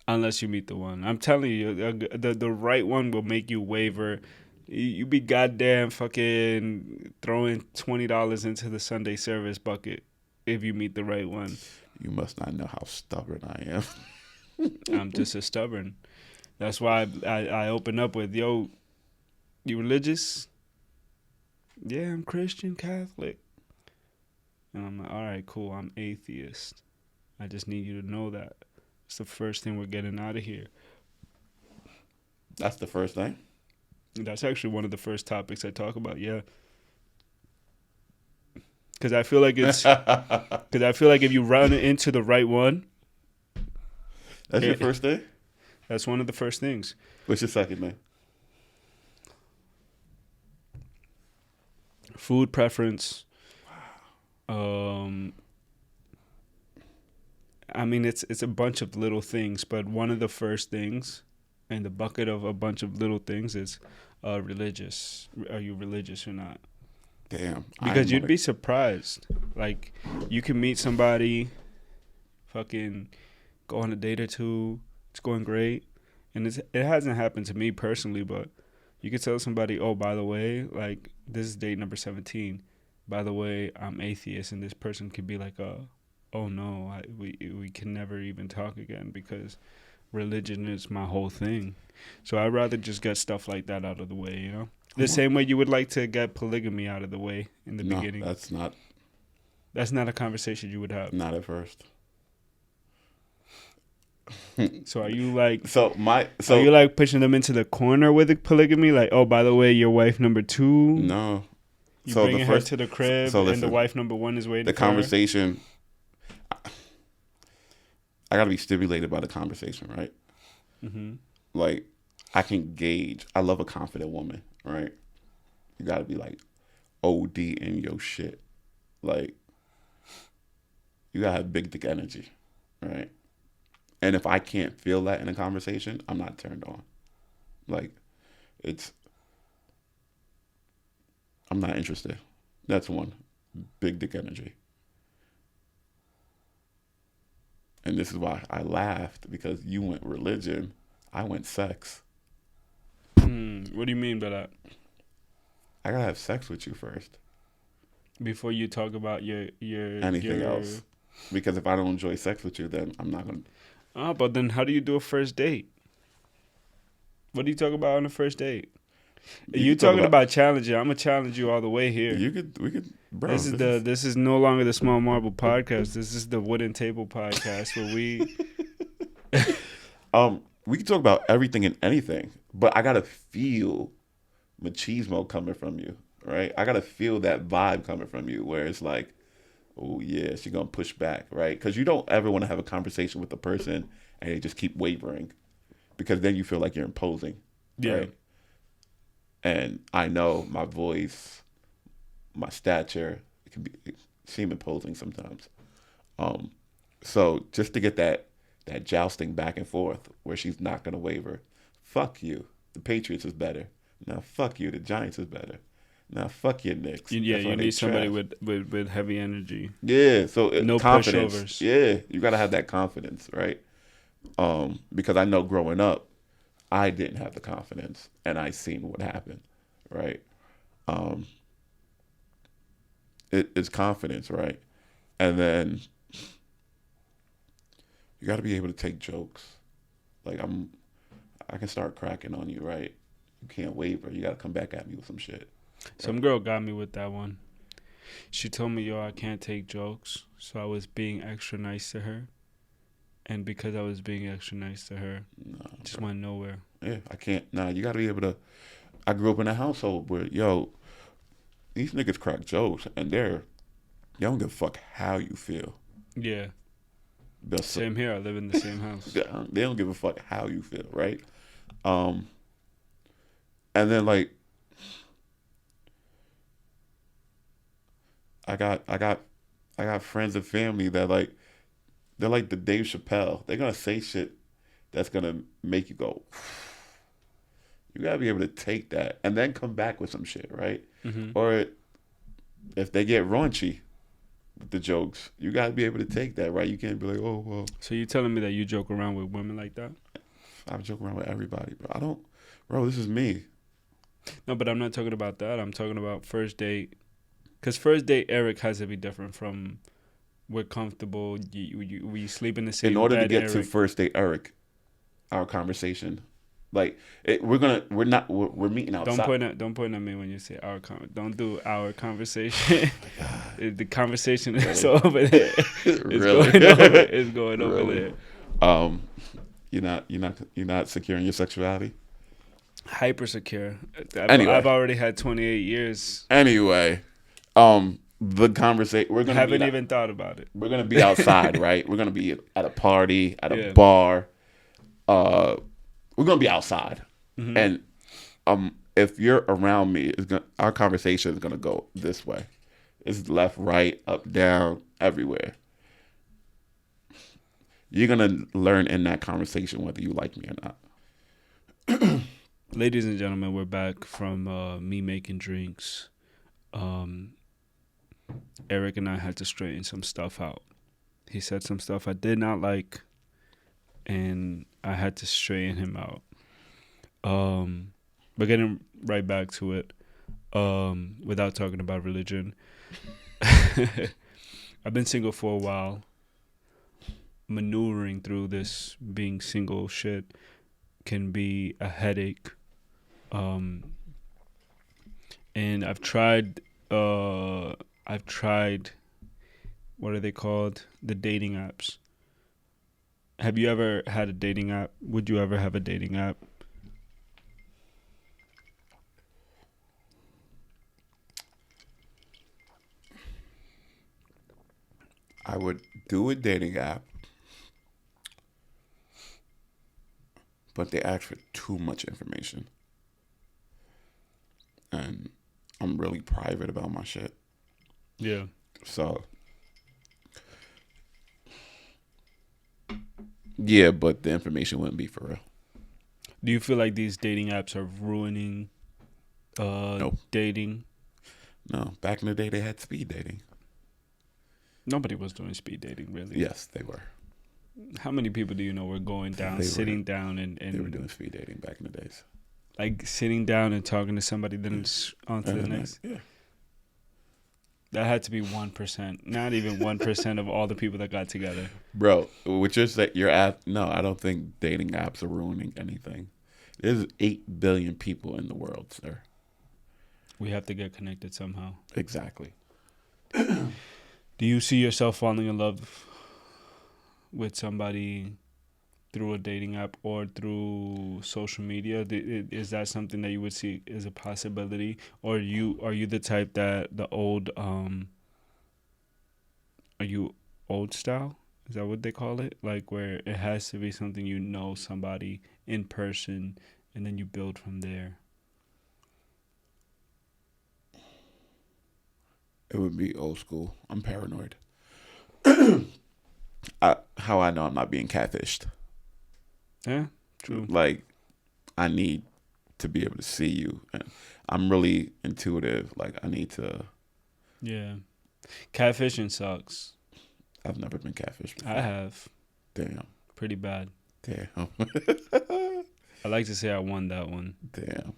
unless you meet the one. I'm telling you, the right one will make you waver. You be goddamn fucking throwing $20 into the Sunday service bucket if you meet the right one.
You must not know how stubborn I am.
I'm just as stubborn. That's why I open up with, yo, you religious? Yeah, I'm Christian Catholic. And I'm like, all right, cool. I'm atheist. I just need you to know that. It's the first thing we're getting out of here.
That's the first thing.
That's actually one of the first topics I talk about. Yeah, because I feel like it's because I feel like if you run into the right one,
That's your first thing.
that's one of the first things.
What's your second thing?
Food preference. I mean, it's a bunch of little things, but one of the first things in the bucket of a bunch of little things is religious. Are you religious or not?
Damn.
Because you'd be surprised. Like, you can meet somebody, fucking go on a date or two. It's going great, and it hasn't happened to me personally, but you could tell somebody, oh, by the way, like, this is date number 17. By the way, I'm atheist, and this person could be like, oh no, we can never even talk again because religion is my whole thing. So I'd rather just get stuff like that out of the way, you know? The same way you would like to get polygamy out of the way in the beginning.
That's not
a conversation you would have.
not at first.
So are you like
So
are you like pushing them into the corner with the polygamy? Like, oh, by the way, your wife number 2.
No.
You
So
bring her to the crib,
so
and
listen,
the wife number 1 is waiting.
The
for her?
conversation. I gotta be stimulated by the conversation, right?
Mm-hmm.
Like, I can gauge. I love a confident woman, right? You gotta be like OD in your shit. Like, you gotta have big dick energy, right? And if I can't feel that in a conversation, I'm not turned on. Like, I'm not interested. That's one. Big dick energy. And this is why I laughed, because you went religion, I went sex.
What do you mean by that?
I gotta have sex with you first.
Before you talk about
Anything else. Because if I don't enjoy sex with you, then I'm not gonna.
But then how do you do a first date? What do you talk about on the first date? You talking about challenging? I'm gonna challenge you all the way here.
We could, bro.
This is no longer the Small Marble podcast. This is the Wooden Table podcast where we.
We can talk about everything and anything, but I gotta feel machismo coming from you, right? I gotta feel that vibe coming from you, where it's like, oh yeah, she's gonna push back, right? Because you don't ever want to have a conversation with a person and they just keep wavering, because then you feel like you're imposing, right? And I know my voice, my stature, it seem imposing sometimes. So just to get that jousting back and forth where she's not gonna waver. Fuck you. The Patriots is better. Now fuck you. The Giants is better. Now fuck your Knicks.
Yeah, you need somebody with heavy energy.
Yeah, so
no
confidence.
Pushovers.
Yeah, you gotta have that confidence, right? Because I know growing up, I didn't have the confidence, and I seen what happened, right? It's confidence, right? And then you got to be able to take jokes. Like I can start cracking on you, right? You can't waver. You got to come back at me with some shit. Right?
Some girl got me with that one. She told me, yo, I can't take jokes, so I was being extra nice to her. And because I was being extra nice to her, it just went nowhere.
Yeah, I can't. Nah, you got to be able to. I grew up in a household where, yo, these niggas crack jokes, and they don't give a fuck how you feel.
Yeah. Same here. I live in the same house.
They don't give a fuck how you feel, right? And then like I got friends and family that like they're like the Dave Chappelle. They're gonna say shit that's gonna make you go. You gotta be able to take that and then come back with some shit, right?
Mm-hmm.
Or if they get raunchy with the jokes, you gotta be able to take that, right? You can't be like, oh well.
So you telling me that you joke around with women like that?
I joke around with everybody, bro. I don't, bro. This is me.
No, but I'm not talking about that. I'm talking about first date. Because first date, Eric has to be different from we're comfortable. We sleep in the same bed.
In order to get
Eric.
to first date, Eric, our conversation, like we're meeting outside.
Don't point at me when you say our don't do our conversation. The conversation is over there. It's going over there.
You're not secure in your sexuality.
Hyper secure.
Anyway.
I've already had 28 years.
Anyway, the conversation we're gonna
haven't even thought about it.
We're gonna be outside, right? We're gonna be at a party, at a bar. We're gonna be outside, and if you're around me, our conversation is gonna go this way. It's left, right, up, down, everywhere. You're gonna learn in that conversation whether you like me or not.
Ladies and gentlemen, we're back from me making drinks. Eric and I had to straighten some stuff out. He said some stuff I did not like, and I had to straighten him out. But getting right back to it, without talking about religion, I've been single for a while. Maneuvering through this being single shit can be a headache. And I've tried, what are they called? The dating apps. Have you ever had a dating app? Would you ever have a dating app?
I would do a dating app, but they ask for too much information. And I'm really private about my shit.
Yeah.
So, yeah, but the information wouldn't be for real.
Do you feel like these dating apps are ruining
Nope.
dating?
No, back in the day they had speed dating.
Nobody was doing speed dating, really.
Yes, they were.
How many people do you know were going down, sitting down, and
they were doing speed dating back in the days?
Like sitting down and talking to somebody, then it's on to the next.
Yeah.
That had to be 1%, not even 1% of all the people that got together.
Bro, what you're saying, no, I don't think dating apps are ruining anything. There's 8 billion people in the world, sir.
We have to get connected somehow.
Exactly.
Do you see yourself falling in love with somebody through a dating app or through social media? Is that something that you would see as a possibility? Or are you the type that the old are you old style? Is that what they call it? Like where it has to be something you know somebody in person and then you build from there.
It would be old school. I'm paranoid. How I know I'm not being catfished.
Yeah, true.
Like, I need to be able to see you. And I'm really intuitive. Like, I need to.
Yeah. Catfishing sucks.
I've never been catfished before.
I have.
Damn.
Pretty bad.
Damn.
I like to say I won that one.
Damn.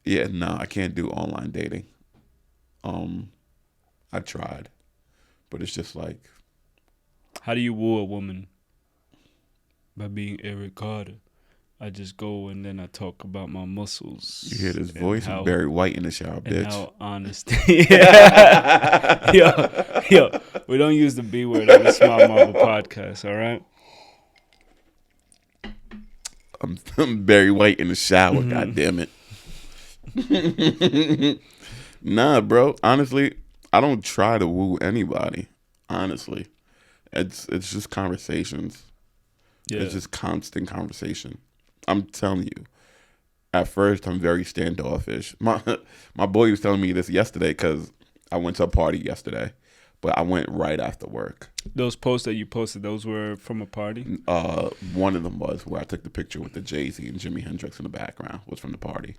Yeah, no, I can't do online dating. I tried, but it's just like.
How do you woo a woman? By being Eric Carter. I just go and then I talk about my muscles.
You hear this voice of Barry White in the shower, bitch.
And how honest. Yo, we don't use the B word on the Smart Marvel podcast, all right?
I'm Barry White in the shower, God damn it. Nah, bro. Honestly, I don't try to woo anybody. Honestly. It's just conversations.
Yeah.
It's just constant conversation. I'm telling you. At first, I'm very standoffish. My boy was telling me this yesterday because I went to a party yesterday, but I went right after work.
Those posts that you posted, those were from a party?
One of them was where I took the picture with the Jay-Z and Jimi Hendrix in the background, was from the party.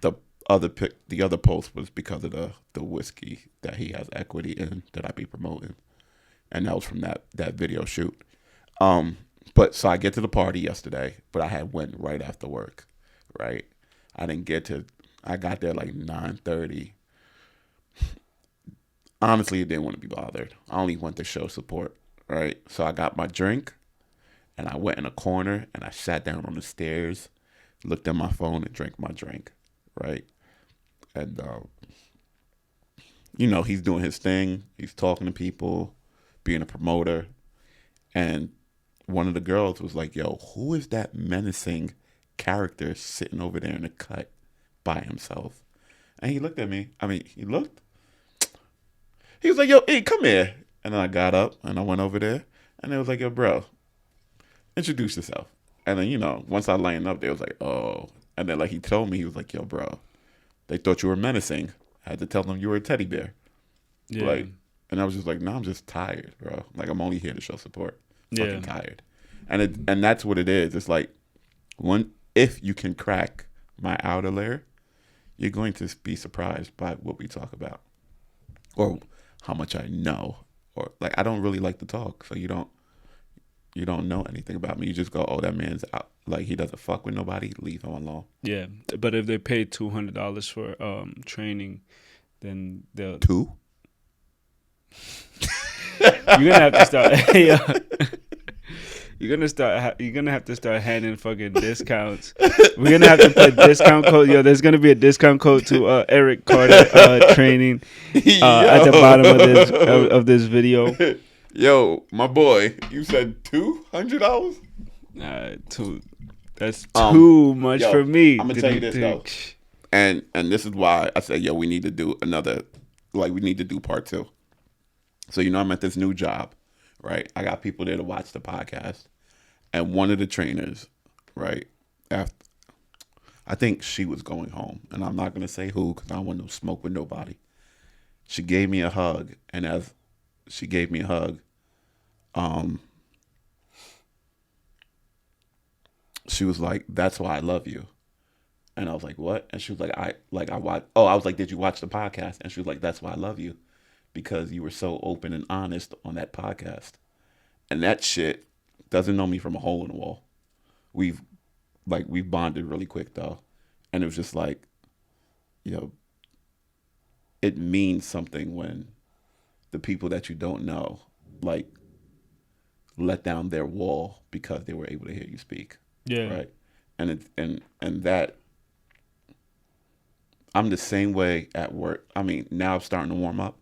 The the other post was because of the whiskey that he has equity in that I be promoting, and that was from that video shoot. But so I get to the party yesterday, but I had went right after work, right? I got there like 9:30. Honestly, I didn't want to be bothered. I only went to show support, right? So I got my drink, and I went in a corner, and I sat down on the stairs, looked at my phone, and drank my drink, right? And, he's doing his thing. He's talking to people, being a promoter. And one of the girls was like, yo, who is that menacing character sitting over there in the cut by himself? And he looked at me. He looked. He was like, yo, hey, come here. And then I got up and I went over there. And they was like, yo, bro, introduce yourself. And then, once I lined up, they was like, oh. And then, he told me, he was like, yo, bro, they thought you were menacing. I had to tell them you were a teddy bear.
Yeah.
And I was just like, no, I'm just tired, bro. I'm only here to show support. Fucking
Yeah.
tired. And that's what it is. It's like, if you can crack my outer layer, you're going to be surprised by what we talk about. Or how much I know. Or I don't really like to talk, so you don't know anything about me. You just go, oh, that man's out. He doesn't fuck with nobody. Leave him alone.
Yeah, but if they pay $200 for training, then they'll.
Two?
You're gonna have to start. You're gonna have to start handing fucking discounts. We're gonna have to put discount code. Yo, there's gonna be a discount code to Eric Carter training at the bottom of this video.
Yo, my boy, you said $200?
That's too much for me.
I'm gonna tell you this though, and this is why I said, yo, we need to do another. We need to do part 2. So I'm at this new job, right? I got people there to watch the podcast, and one of the trainers, right? I think she was going home, and I'm not gonna say who because I don't want no smoke with nobody. She gave me a hug, and as she gave me a hug, she was like, "That's why I love you," and I was like, "What?" And she was like, I watched. Oh, I was like, "Did you watch the podcast?" And she was like, "That's why I love you, because you were so open and honest on that podcast." And that shit doesn't know me from a hole in the wall. We've bonded really quick though, and it was just like, it means something when the people that you don't know let down their wall because they were able to hear you speak.
Yeah.
Right. And that I'm the same way at work. Now I'm starting to warm up,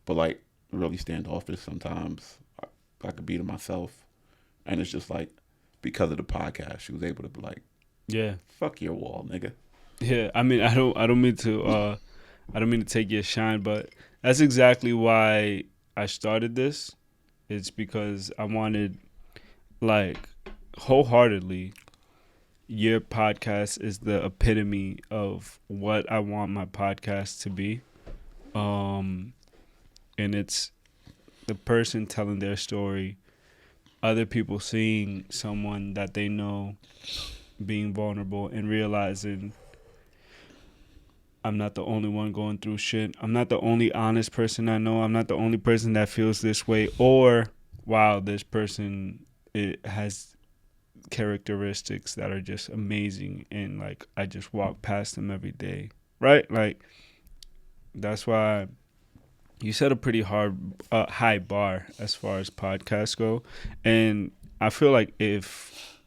but really standoffish sometimes. I could be to myself, and it's just because of the podcast, she was able to be like,
yeah,
fuck your wall, nigga.
Yeah, I don't mean to take your shine, but that's exactly why I started this. It's because I wanted, wholeheartedly, your podcast is the epitome of what I want my podcast to be. And it's the person telling their story, other people seeing someone that they know being vulnerable and realizing I'm not the only one going through shit. I'm not the only honest person I know. I'm not the only person that feels this way. Or, wow, this person has characteristics that are just amazing, and I just walk past them every day. Right? That's why you set a pretty high bar as far as podcasts go. And I feel like if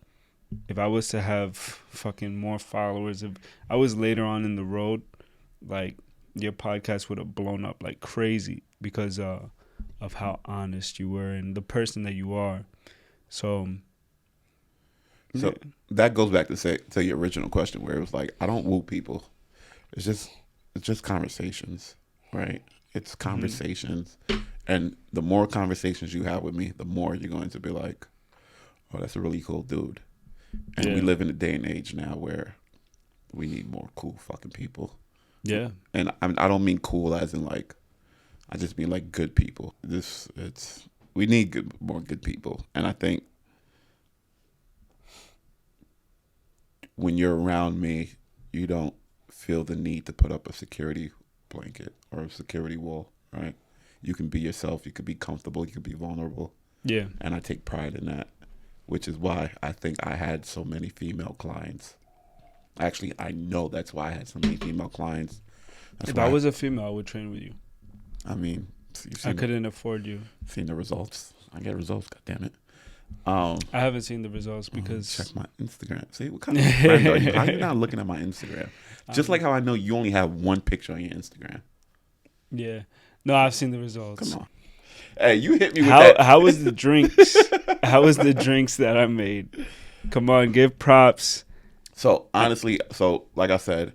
I was to have fucking more followers, if I was later on in the road, your podcast would have blown up like crazy because of how honest you were and the person that you are. So yeah.
That goes back to your original question, where it was I don't woo people. It's just conversations, right? It's conversations. And the more conversations you have with me, the more you're going to be like, oh, that's a really cool dude. And we live in a day and age now where we need more cool fucking people.
Yeah.
And I don't mean cool as in like, I just mean like good people. We need more good people. And I think when you're around me, you don't feel the need to put up a security blanket or a security wall, right? You can be yourself. You can be comfortable. You can be vulnerable. Yeah. And I take pride in that, which is why I think I had so many female clients. Actually, I know that's why I had so many female clients.
If I was a female, I would train with you.
I mean,
I couldn't afford you.
Seen the results. I get results, goddammit.
I haven't seen the results because...
check my Instagram. See, what kind of friend are you? How are you not looking at my Instagram? Just like how I know you only have one picture on your Instagram.
Yeah. No, I've seen the results.
Come on. Hey, you hit me with that.
How was the drinks? How was the drinks that I made? Come on, give props.
So, honestly, like I said,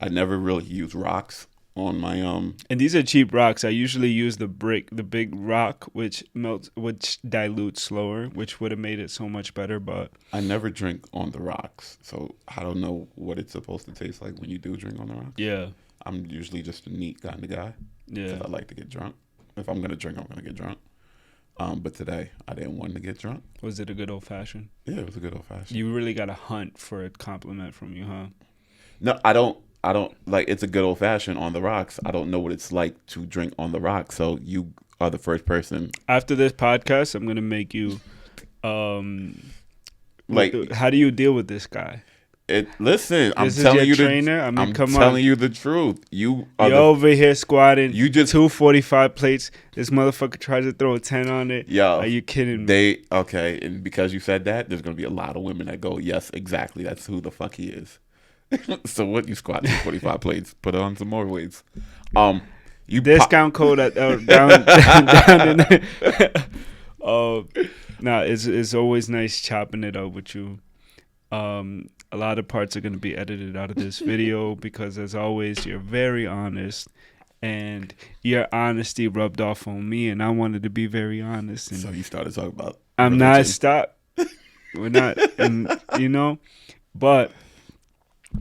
I never really use rocks on my
And these are cheap rocks. I usually use the big rock, which dilutes slower, which would have made it so much better. But
I never drink on the rocks, so I don't know what it's supposed to taste like when you do drink on the rocks. Yeah, I'm usually just a neat kind of guy. Yeah, because I like to get drunk. If I'm gonna drink, I'm gonna get drunk. But today I didn't want to get drunk.
Was it a good old fashioned?
Yeah, it was a good old fashioned.
You really got to hunt for a compliment from you, huh?
No, I don't like. It's a good old fashioned on the rocks. I don't know what it's like to drink on the rocks. So you are the first person.
After this podcast, I'm gonna make you. Like, how do you deal with this guy?
Listen, I'm telling you
trainer. I'm
telling you the truth. You're
over here squatting. You just 245 plates. This motherfucker tries to throw a 10 on it. Yo, are you kidding me?
Okay, and because you said that, there's gonna be a lot of women that go, yes, exactly. That's who the fuck he is. So what? You squat 245 plates. Put on some more weights. You
discount code at down in there. Nah, it's always nice chopping it up with you. A lot of parts are going to be edited out of this video because, as always, you're very honest, and your honesty rubbed off on me, and I wanted to be very honest. And
so you started talking about
I'm religion. Not stop. We're not, and but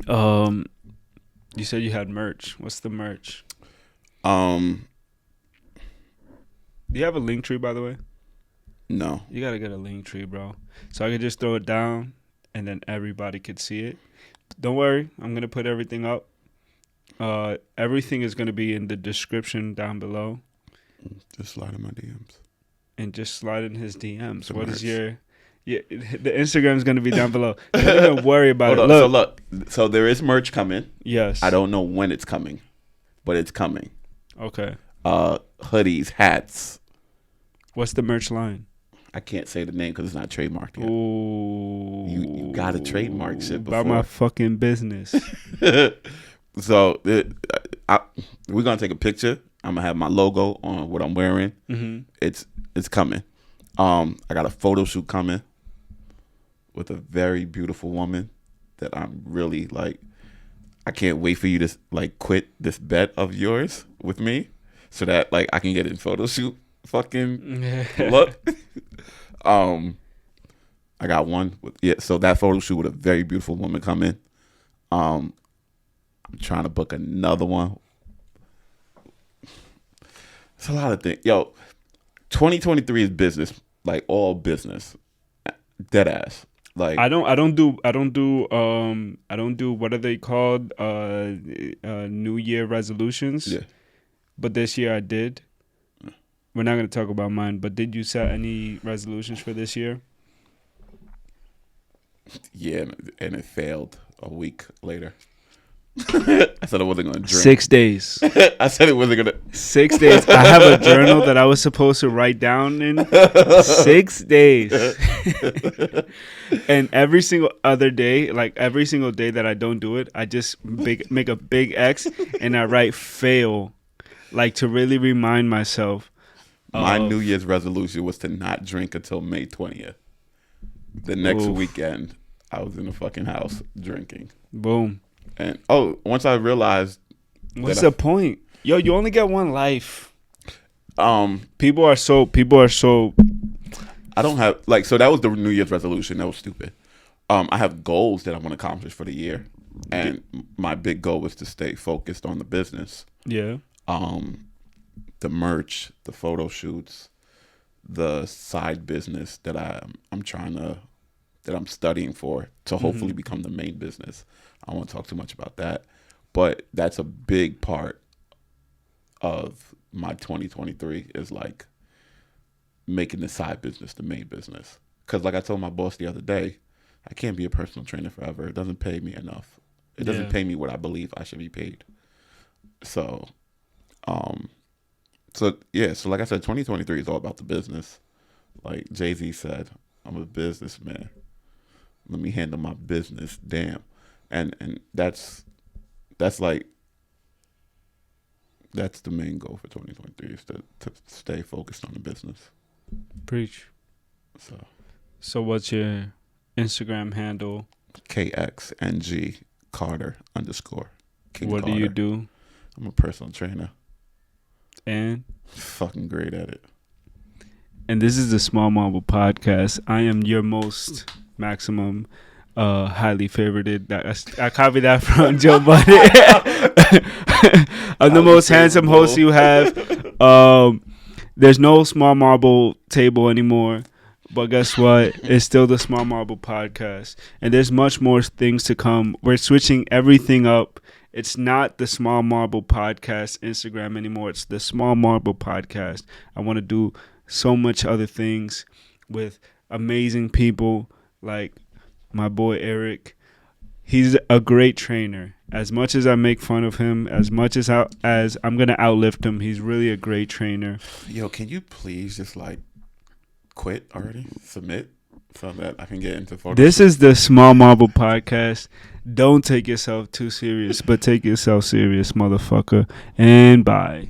you said you had merch. What's the merch? Do you have a link tree, by the way?
No.
You gotta get a link tree, bro. So I could just throw it down. And then everybody could see it. Don't worry, I'm gonna put everything up. Everything is gonna be in the description down below.
Just slide in my DMs.
And just slide in his DMs. What is your? Yeah, the Instagram's gonna be down below. Don't even worry about it.
So there is merch coming.
Yes.
I don't know when it's coming, but it's coming.
Okay.
Hoodies, hats.
What's the merch line?
I can't say the name because it's not trademarked yet.
Ooh.
You got to trademark shit before.
About my fucking business.
So we're going to take a picture. I'm going to have my logo on what I'm wearing. Mm-hmm. It's coming. I got a photo shoot coming with a very beautiful woman that I'm really like. I can't wait for you to like quit this bet of yours with me so that like I can get in photo shoot fucking look. I got one so that photo shoot with a very beautiful woman coming. I'm trying to book another one. It's a lot of things. Yo, 2023 is business, like all business. Dead ass. Like
I don't do what are they called? New Year resolutions. Yeah. But this year I did. We're not going to talk about mine, but did you set any resolutions for this year?
Yeah, and it failed a week later. I said I wasn't going to drink.
6 days.
I said it wasn't going to.
6 days. I have a journal that I was supposed to write down in 6 days. And every single other day, like every single day that I don't do it, I just make a big X and I write fail, like to really remind myself.
My New Year's resolution was to not drink until May 20th. The next weekend, I was in the fucking house drinking.
Boom.
And once I realized,
what's the point? Yo, you only get one life. People are so.
I don't have like so that was the New Year's resolution. That was stupid. I have goals that I want to accomplish for the year, and my big goal was to stay focused on the business.
Yeah.
The merch, the photo shoots, the side business that I'm studying for to hopefully become the main business. I don't want to talk too much about that, but that's a big part of my 2023 is like making the side business the main business. Because like I told my boss the other day, I can't be a personal trainer forever. It doesn't pay me enough. It doesn't pay me what I believe I should be paid. So, so like I said, 2023 is all about the business. Like Jay-Z said, I'm a businessman. Let me handle my business. Damn. And that's the main goal for 2023 is to stay focused on the business.
Preach.
So
what's your Instagram handle?
KXNG Carter _ King
What
Carter.
do you do?
I'm a personal trainer.
And
fucking great at it.
And this is the Small Marble Podcast. I am your most maximum highly favorited. I copied that from Joe Budden. I'm the most handsome host you have. There's no Small Marble table anymore. But guess what? It's still the Small Marble Podcast. And there's much more things to come. We're switching everything up. It's not the Small Marble Podcast Instagram anymore. It's the Small Marble Podcast. I want to do so much other things with amazing people like my boy Eric. He's a great trainer. As much as I make fun of him, as much as I'm going to outlift him, he's really a great trainer.
Yo, can you please just like quit already? Submit so that I can get into photos.
This is the Small Marble Podcast. Don't take yourself too serious, but take yourself serious, motherfucker. And bye.